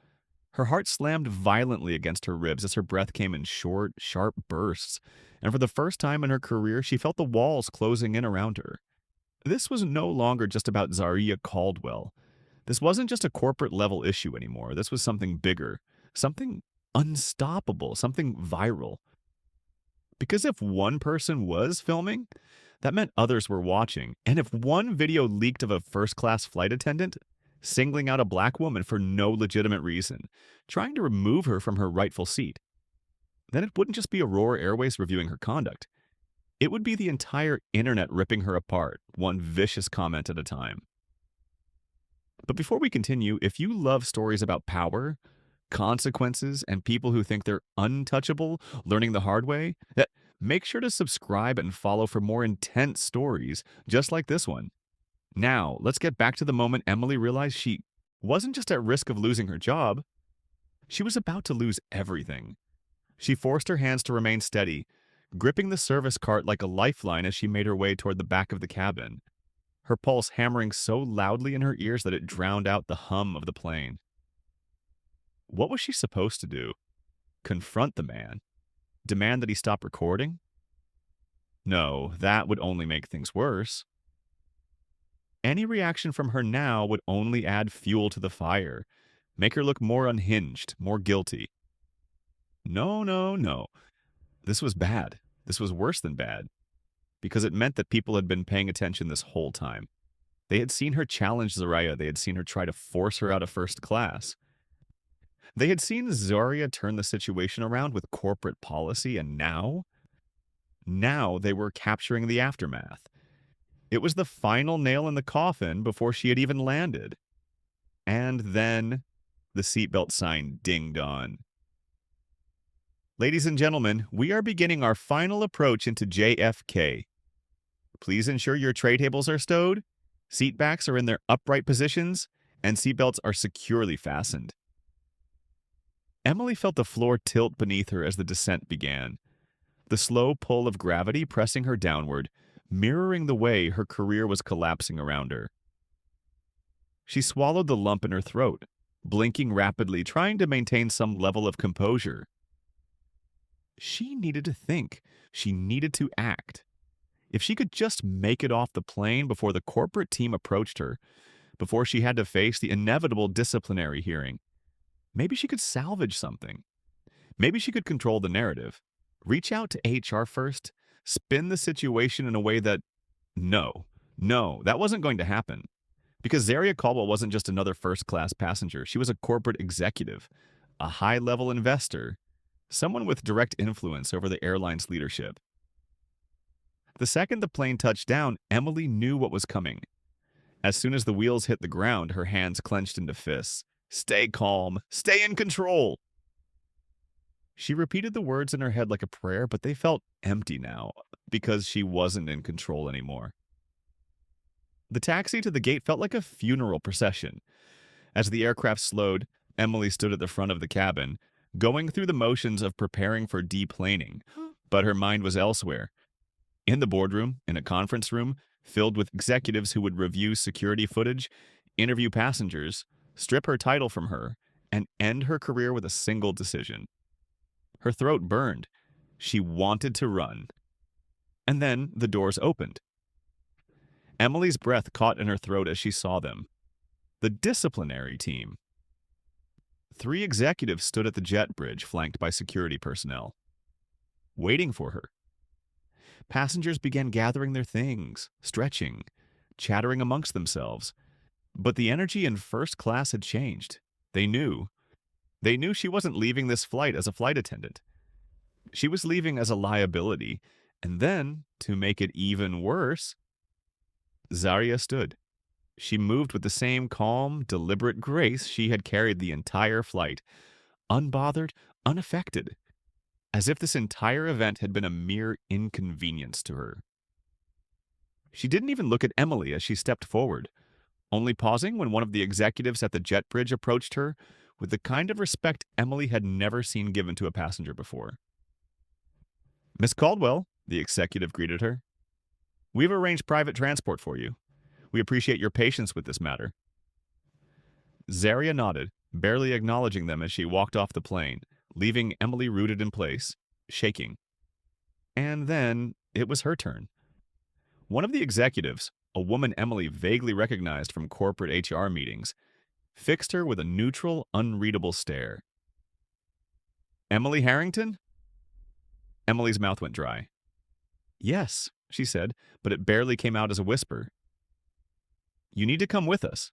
Her heart slammed violently against her ribs as her breath came in short, sharp bursts, and for the first time in her career, she felt the walls closing in around her. This was no longer just about Zaria Caldwell. This wasn't just a corporate-level issue anymore. This was something bigger, something unstoppable, something viral. Because if one person was filming, that meant others were watching. And if one video leaked of a first-class flight attendant singling out a black woman for no legitimate reason, trying to remove her from her rightful seat, then it wouldn't just be Aurora Airways reviewing her conduct. It would be the entire internet ripping her apart, one vicious comment at a time. But before we continue, if you love stories about power, consequences, and people who think they're untouchable, learning the hard way, make sure to subscribe and follow for more intense stories just like this one. Now, let's get back to the moment Emily realized she wasn't just at risk of losing her job. She was about to lose everything. She forced her hands to remain steady, gripping the service cart like a lifeline as she made her way toward the back of the cabin. her pulse hammering so loudly in her ears that it drowned out the hum of the plane. What was she supposed to do? Confront the man? Demand that he stop recording? No, that would only make things worse. Any reaction from her now would only add fuel to the fire, make her look more unhinged, more guilty. No, no, no. This was bad. This was worse than bad, because it meant that people had been paying attention this whole time. They had seen her challenge Zarya. They had seen her try to force her out of first class. They had seen Zarya turn the situation around with corporate policy, and now they were capturing the aftermath. It was the final nail in the coffin before she had even landed. And then the seatbelt sign dinged on. Ladies and gentlemen, we are beginning our final approach into JFK. Please ensure your tray tables are stowed, seat backs are in their upright positions, and seatbelts are securely fastened. Emily felt the floor tilt beneath her as the descent began, the slow pull of gravity pressing her downward, mirroring the way her career was collapsing around her. She swallowed the lump in her throat, blinking rapidly, trying to maintain some level of composure. She needed to think. She needed to act. If she could just make it off the plane before the corporate team approached her, before she had to face the inevitable disciplinary hearing, maybe she could salvage something. Maybe she could control the narrative. Reach out to HR first, spin the situation in a way that, no, that wasn't going to happen. Because Zarya Caldwell wasn't just another first-class passenger. She was a corporate executive, a high-level investor, someone with direct influence over the airline's leadership. The second the plane touched down, Emily knew what was coming. As soon as the wheels hit the ground, her hands clenched into fists. Stay calm. Stay in control. She repeated the words in her head like a prayer, but they felt empty now because she wasn't in control anymore. The taxi to the gate felt like a funeral procession. As the aircraft slowed, Emily stood at the front of the cabin, going through the motions of preparing for deplaning, but her mind was elsewhere. In the boardroom, in a conference room, filled with executives who would review security footage, interview passengers, strip her title from her, and end her career with a single decision. Her throat burned. She wanted to run. And then the doors opened. Emily's breath caught in her throat as she saw them. The disciplinary team. 3 executives stood at the jet bridge, flanked by security personnel, waiting for her. Passengers began gathering their things, stretching, chattering amongst themselves. But the energy in first class had changed. They knew. They knew she wasn't leaving this flight as a flight attendant. She was leaving as a liability. And then, to make it even worse, Zarya stood. She moved with the same calm, deliberate grace she had carried the entire flight, unbothered, unaffected, as if this entire event had been a mere inconvenience to her. She didn't even look at Emily as she stepped forward, only pausing when one of the executives at the jet bridge approached her with the kind of respect Emily had never seen given to a passenger before. "Miss Caldwell," the executive greeted her. "We've arranged private transport for you. We appreciate your patience with this matter." Zarya nodded, barely acknowledging them as she walked off the plane, leaving Emily rooted in place, shaking. And then it was her turn. One of the executives, a woman Emily vaguely recognized from corporate HR meetings, fixed her with a neutral, unreadable stare. "Emily Harrington?" Emily's mouth went dry. "Yes," she said, but it barely came out as a whisper. "You need to come with us."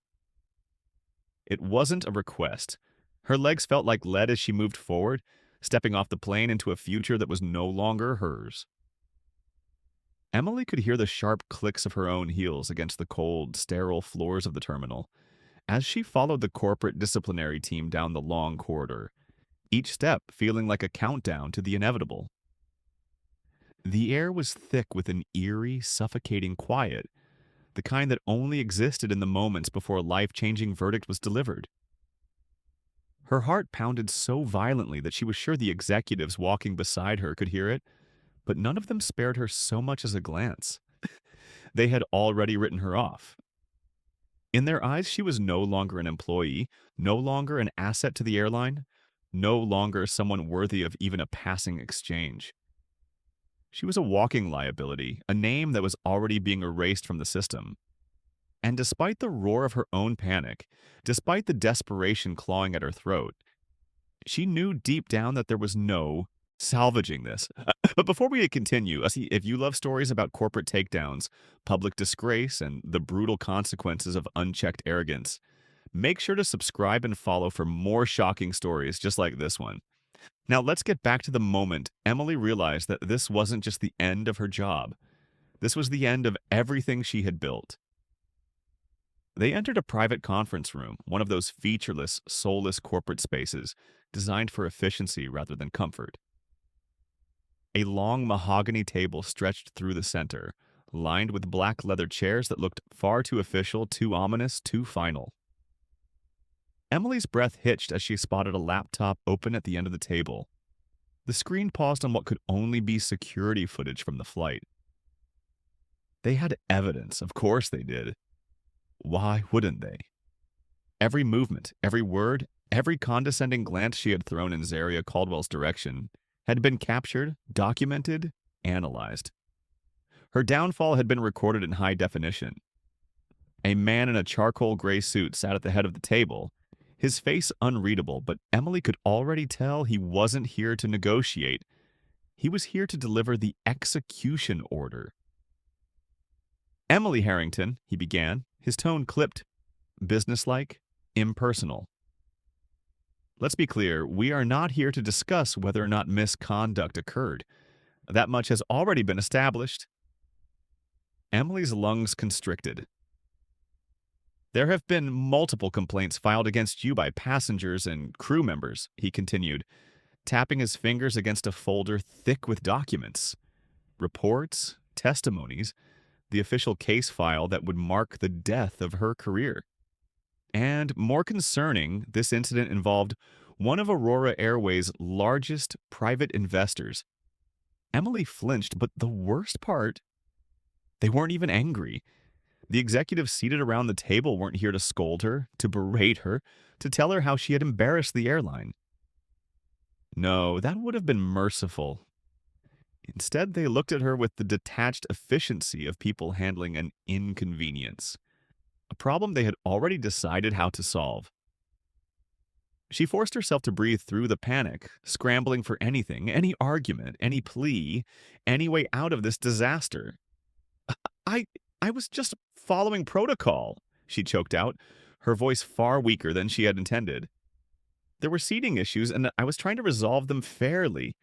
It wasn't a request. Her legs felt like lead as she moved forward, stepping off the plane into a future that was no longer hers. Emily could hear the sharp clicks of her own heels against the cold, sterile floors of the terminal as she followed the corporate disciplinary team down the long corridor, each step feeling like a countdown to the inevitable. The air was thick with an eerie, suffocating quiet, the kind that only existed in the moments before a life-changing verdict was delivered. Her heart pounded so violently that she was sure the executives walking beside her could hear it, but none of them spared her so much as a glance. They had already written her off. In their eyes, she was no longer an employee, no longer an asset to the airline, no longer someone worthy of even a passing exchange. She was a walking liability, a name that was already being erased from the system. And despite the roar of her own panic, despite the desperation clawing at her throat, she knew deep down that there was no salvaging this. But before we continue, if you love stories about corporate takedowns, public disgrace, and the brutal consequences of unchecked arrogance, make sure to subscribe and follow for more shocking stories just like this one. Now, let's get back to the moment Emily realized that this wasn't just the end of her job. This was the end of everything she had built. They entered a private conference room, one of those featureless, soulless corporate spaces designed for efficiency rather than comfort. A long mahogany table stretched through the center, lined with black leather chairs that looked far too official, too ominous, too final. Emily's breath hitched as she spotted a laptop open at the end of the table. The screen paused on what could only be security footage from the flight. They had evidence, of course they did. Why wouldn't they? Every movement, every word, every condescending glance she had thrown in Zaria Caldwell's direction had been captured, documented, analyzed. Her downfall had been recorded in high definition. A man in a charcoal gray suit sat at the head of the table, his face unreadable, but Emily could already tell he wasn't here to negotiate. He was here to deliver the execution order. "Emily Harrington," he began, his tone clipped, businesslike, impersonal. "Let's be clear, we are not here to discuss whether or not misconduct occurred. That much has already been established." Emily's lungs constricted. "There have been multiple complaints filed against you by passengers and crew members," he continued, tapping his fingers against a folder thick with documents. Reports, testimonies, the official case file that would mark the death of her career. And more concerning, this incident involved one of Aurora Airways' largest private investors. Emily flinched, but the worst part, they weren't even angry. The executives seated around the table weren't here to scold her, to berate her, to tell her how she had embarrassed the airline. No, that would have been merciful. Instead, they looked at her with the detached efficiency of people handling an inconvenience, a problem they had already decided how to solve. She forced herself to breathe through the panic, scrambling for anything, any argument, any plea, any way out of this disaster. I was just following protocol," she choked out, her voice far weaker than she had intended. "There were seating issues, and I was trying to resolve them fairly."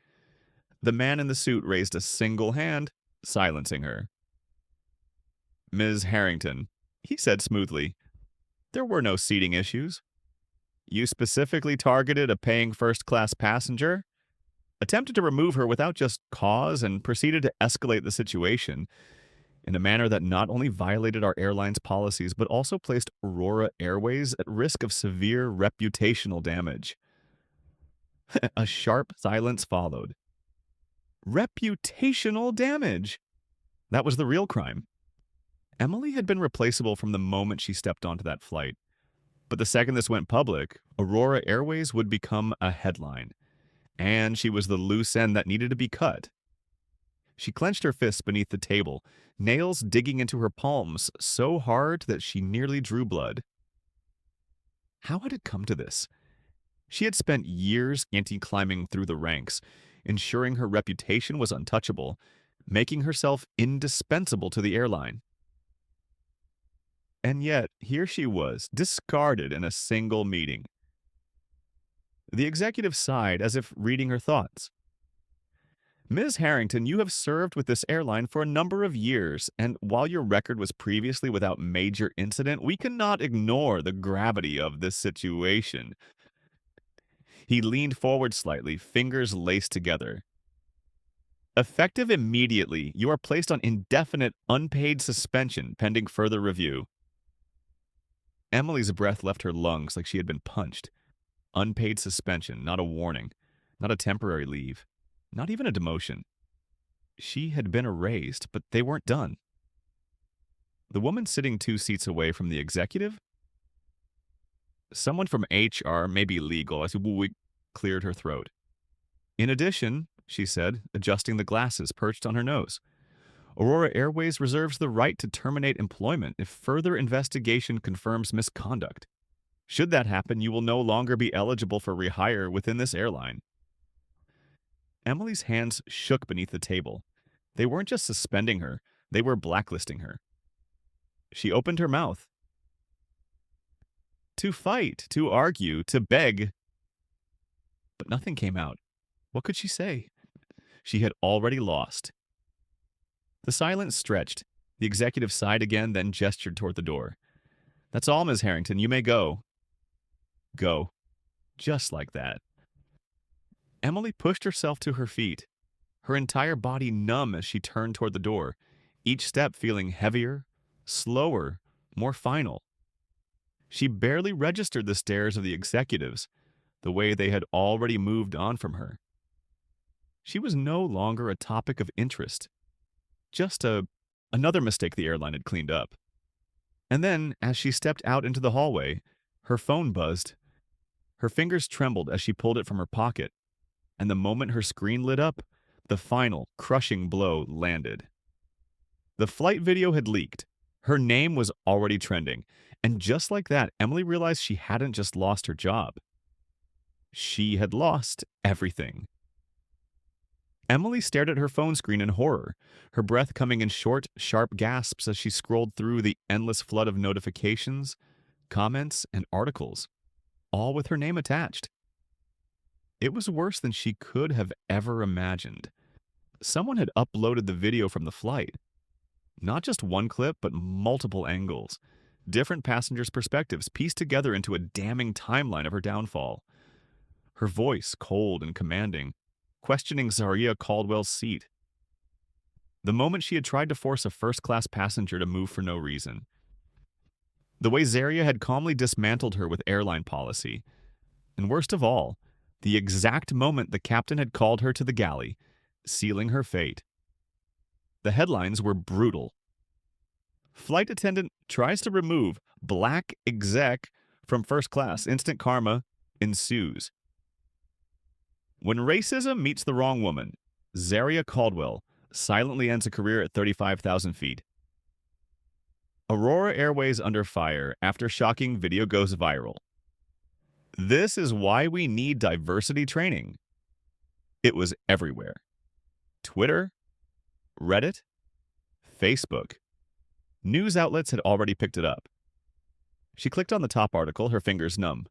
The man in the suit raised a single hand, silencing her. "Ms. Harrington," he said smoothly, "there were no seating issues. You specifically targeted a paying first-class passenger, attempted to remove her without just cause, and proceeded to escalate the situation in a manner that not only violated our airline's policies but also placed Aurora Airways at risk of severe reputational damage." A sharp silence followed. Reputational damage! That was the real crime. Emily had been replaceable from the moment she stepped onto that flight. But the second this went public, Aurora Airways would become a headline. And she was the loose end that needed to be cut. She clenched her fists beneath the table, nails digging into her palms so hard that she nearly drew blood. How had it come to this? She had spent years anti-climbing through the ranks, ensuring her reputation was untouchable, making herself indispensable to the airline. And yet, here she was, discarded in a single meeting. The executive sighed as if reading her thoughts. "Ms. Harrington, you have served with this airline for a number of years, and while your record was previously without major incident, we cannot ignore the gravity of this situation." He leaned forward slightly, fingers laced together. "Effective immediately, you are placed on indefinite, unpaid suspension pending further review." Emily's breath left her lungs like she had been punched. Unpaid suspension, not a warning, not a temporary leave, not even a demotion. She had been erased, but they weren't done. The woman sitting 2 seats away from the executive? Someone from HR, maybe legal, as we cleared her throat. In addition, she said, adjusting the glasses perched on her nose, Aurora Airways reserves the right to terminate employment if further investigation confirms misconduct. Should that happen, you will no longer be eligible for rehire within this airline. Emily's hands shook beneath the table. They weren't just suspending her, they were blacklisting her. She opened her mouth. To fight, to argue, to beg. But nothing came out. What could she say? She had already lost. The silence stretched. The executive sighed again, then gestured toward the door. That's all, Ms. Harrington. You may go. Go. Just like that. Emily pushed herself to her feet, her entire body numb as she turned toward the door, each step feeling heavier, slower, more final. She barely registered the stares of the executives, the way they had already moved on from her. She was no longer a topic of interest, just another mistake the airline had cleaned up. And then, as she stepped out into the hallway, her phone buzzed. Her fingers trembled as she pulled it from her pocket, and the moment her screen lit up, the final, crushing blow landed. The flight video had leaked. Her name was already trending, and just like that, Emily realized she hadn't just lost her job. She had lost everything. Emily stared at her phone screen in horror, her breath coming in short, sharp gasps as she scrolled through the endless flood of notifications, comments, and articles, all with her name attached. It was worse than she could have ever imagined. Someone had uploaded the video from the flight. Not just one clip, but multiple angles. Different passengers' perspectives pieced together into a damning timeline of her downfall. Her voice, cold and commanding, questioning Zaria Caldwell's seat. The moment she had tried to force a first-class passenger to move for no reason. The way Zaria had calmly dismantled her with airline policy. And worst of all, the exact moment the captain had called her to the galley, sealing her fate. The headlines were brutal. Flight attendant tries to remove black exec from first class. Instant karma ensues. When racism meets the wrong woman, Zaria Caldwell silently ends a career at 35,000 feet. Aurora Airways under fire after shocking video goes viral. This is why we need diversity training. It was everywhere. Twitter, Reddit, Facebook. News outlets had already picked it up. She clicked on the top article, her fingers numb.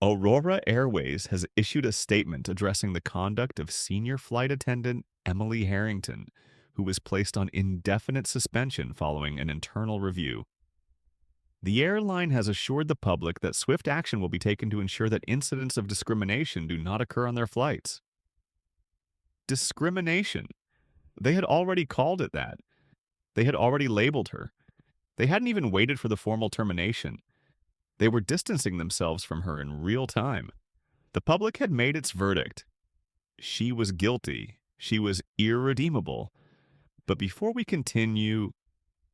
Aurora Airways has issued a statement addressing the conduct of senior flight attendant Emily Harrington, who was placed on indefinite suspension following an internal review. The airline has assured the public that swift action will be taken to ensure that incidents of discrimination do not occur on their flights. Discrimination. They had already called it that. They had already labeled her. They hadn't even waited for the formal termination. They were distancing themselves from her in real time. The public had made its verdict. She was guilty. She was irredeemable. But before we continue,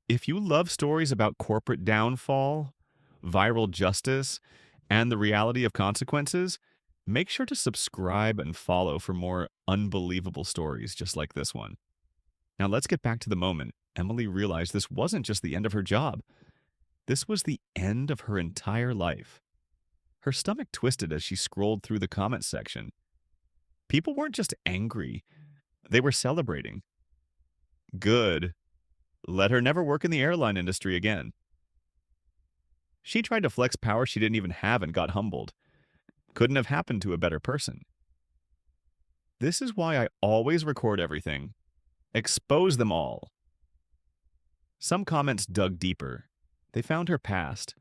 if you love stories about corporate downfall, viral justice, and the reality of consequences, make sure to subscribe and follow for more unbelievable stories just like this one. Now let's get back to the moment Emily realized this wasn't just the end of her job. This was the end of her entire life. Her stomach twisted as she scrolled through the comments section. People weren't just angry. They were celebrating. Good. Let her never work in the airline industry again. She tried to flex power she didn't even have and got humbled. Couldn't have happened to a better person. This is why I always record everything. Expose them all. Some comments dug deeper. They found her past.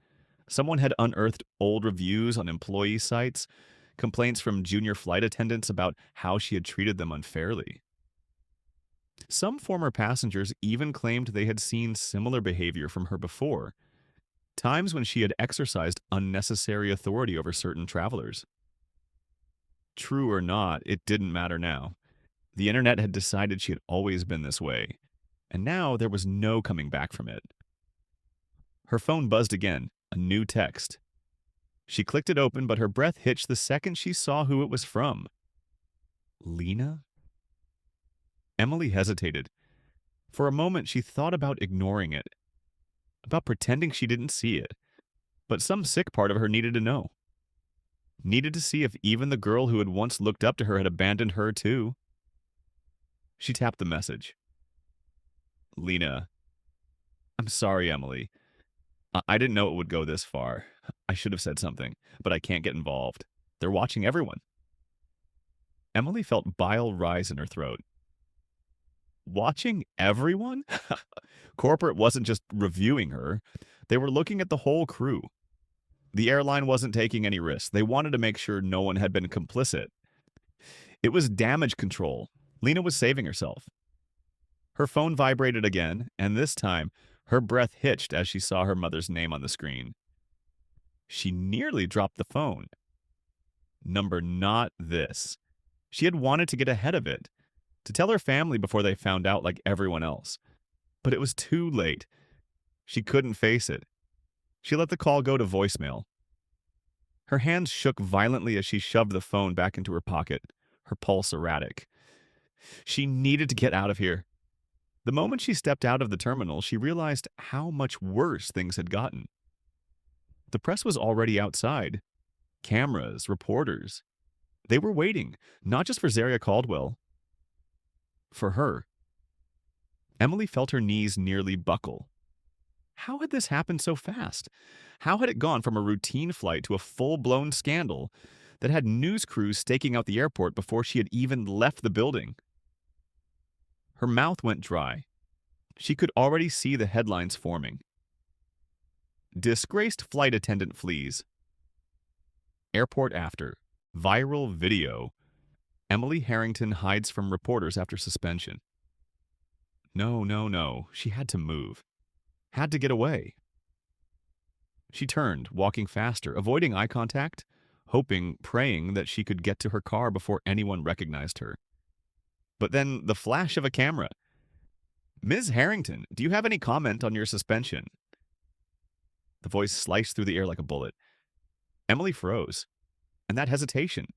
Someone had unearthed old reviews on employee sites, complaints from junior flight attendants about how she had treated them unfairly. Some former passengers even claimed they had seen similar behavior from her before, times when she had exercised unnecessary authority over certain travelers. True or not, it didn't matter now. The internet had decided she had always been this way, and now there was no coming back from it. Her phone buzzed again, a new text. She clicked it open, but her breath hitched the second she saw who it was from. Lena? Emily hesitated. For a moment, she thought about ignoring it, about pretending she didn't see it. But some sick part of her needed to know. Needed to see if even the girl who had once looked up to her had abandoned her too. She tapped the message. Lena. I'm sorry, Emily. I didn't know it would go this far. I should have said something, but I can't get involved. They're watching everyone. Emily felt bile rise in her throat. Watching everyone? Corporate wasn't just reviewing her. They were looking at the whole crew. The airline wasn't taking any risks. They wanted to make sure no one had been complicit. It was damage control. Lena was saving herself. Her phone vibrated again, and this time, her breath hitched as she saw her mother's name on the screen. She nearly dropped the phone. Number not this. She had wanted to get ahead of it, to tell her family before they found out like everyone else. But it was too late. She couldn't face it. She let the call go to voicemail. Her hands shook violently as she shoved the phone back into her pocket, her pulse erratic. She needed to get out of here. The moment she stepped out of the terminal, she realized how much worse things had gotten. The press was already outside. Cameras, reporters. They were waiting, not just for Zaria Caldwell. For her. Emily felt her knees nearly buckle. How had this happened so fast? How had it gone from a routine flight to a full-blown scandal that had news crews staking out the airport before she had even left the building? Her mouth went dry. She could already see the headlines forming. Disgraced flight attendant flees. Airport after. Viral video. Emily Harrington hides from reporters after suspension. No. She had to move. Had to get away. She turned, walking faster, avoiding eye contact, hoping, praying that she could get to her car before anyone recognized her. But then the flash of a camera. Ms. Harrington, do you have any comment on your suspension? The voice sliced through the air like a bullet. Emily froze. And that hesitation.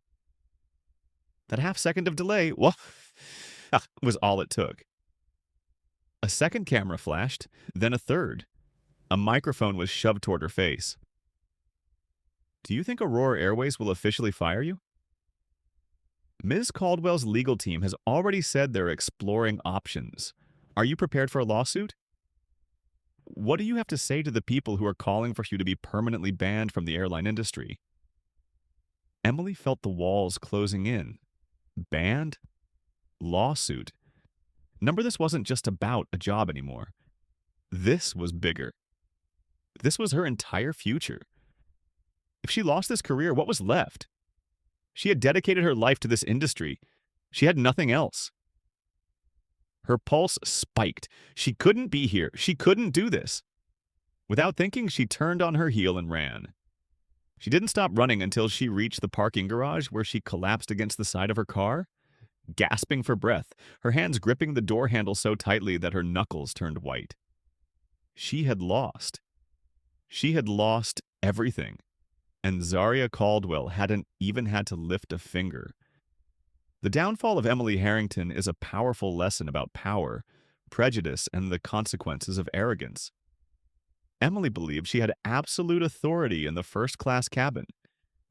That half-second of delay, was all it took. A second camera flashed, then a third. A microphone was shoved toward her face. Do you think Aurora Airways will officially fire you? Ms. Caldwell's legal team has already said they're exploring options. Are you prepared for a lawsuit? What do you have to say to the people who are calling for you to be permanently banned from the airline industry? Emily felt the walls closing in. Banned? Lawsuit. Remember, this wasn't just about a job anymore. This was bigger. This was her entire future. If she lost this career, what was left? She had dedicated her life to this industry. She had nothing else. Her pulse spiked. She couldn't be here. She couldn't do this. Without thinking, she turned on her heel and ran. She didn't stop running until she reached the parking garage where she collapsed against the side of her car, gasping for breath, her hands gripping the door handle so tightly that her knuckles turned white. She had lost. She had lost everything, and Zaria Caldwell hadn't even had to lift a finger. The downfall of Emily Harrington is a powerful lesson about power, prejudice, and the consequences of arrogance. Emily believed she had absolute authority in the first-class cabin,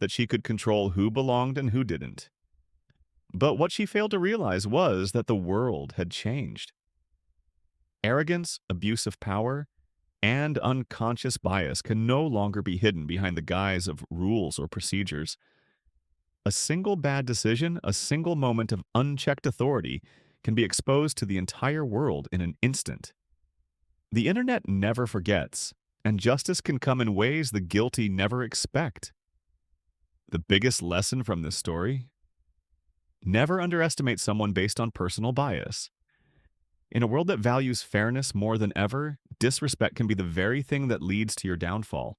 that she could control who belonged and who didn't. But what she failed to realize was that the world had changed. Arrogance, abuse of power, and unconscious bias can no longer be hidden behind the guise of rules or procedures. A single bad decision, a single moment of unchecked authority, can be exposed to the entire world in an instant. The internet never forgets, and justice can come in ways the guilty never expect. The biggest lesson from this story? Never underestimate someone based on personal bias. In a world that values fairness more than ever, disrespect can be the very thing that leads to your downfall.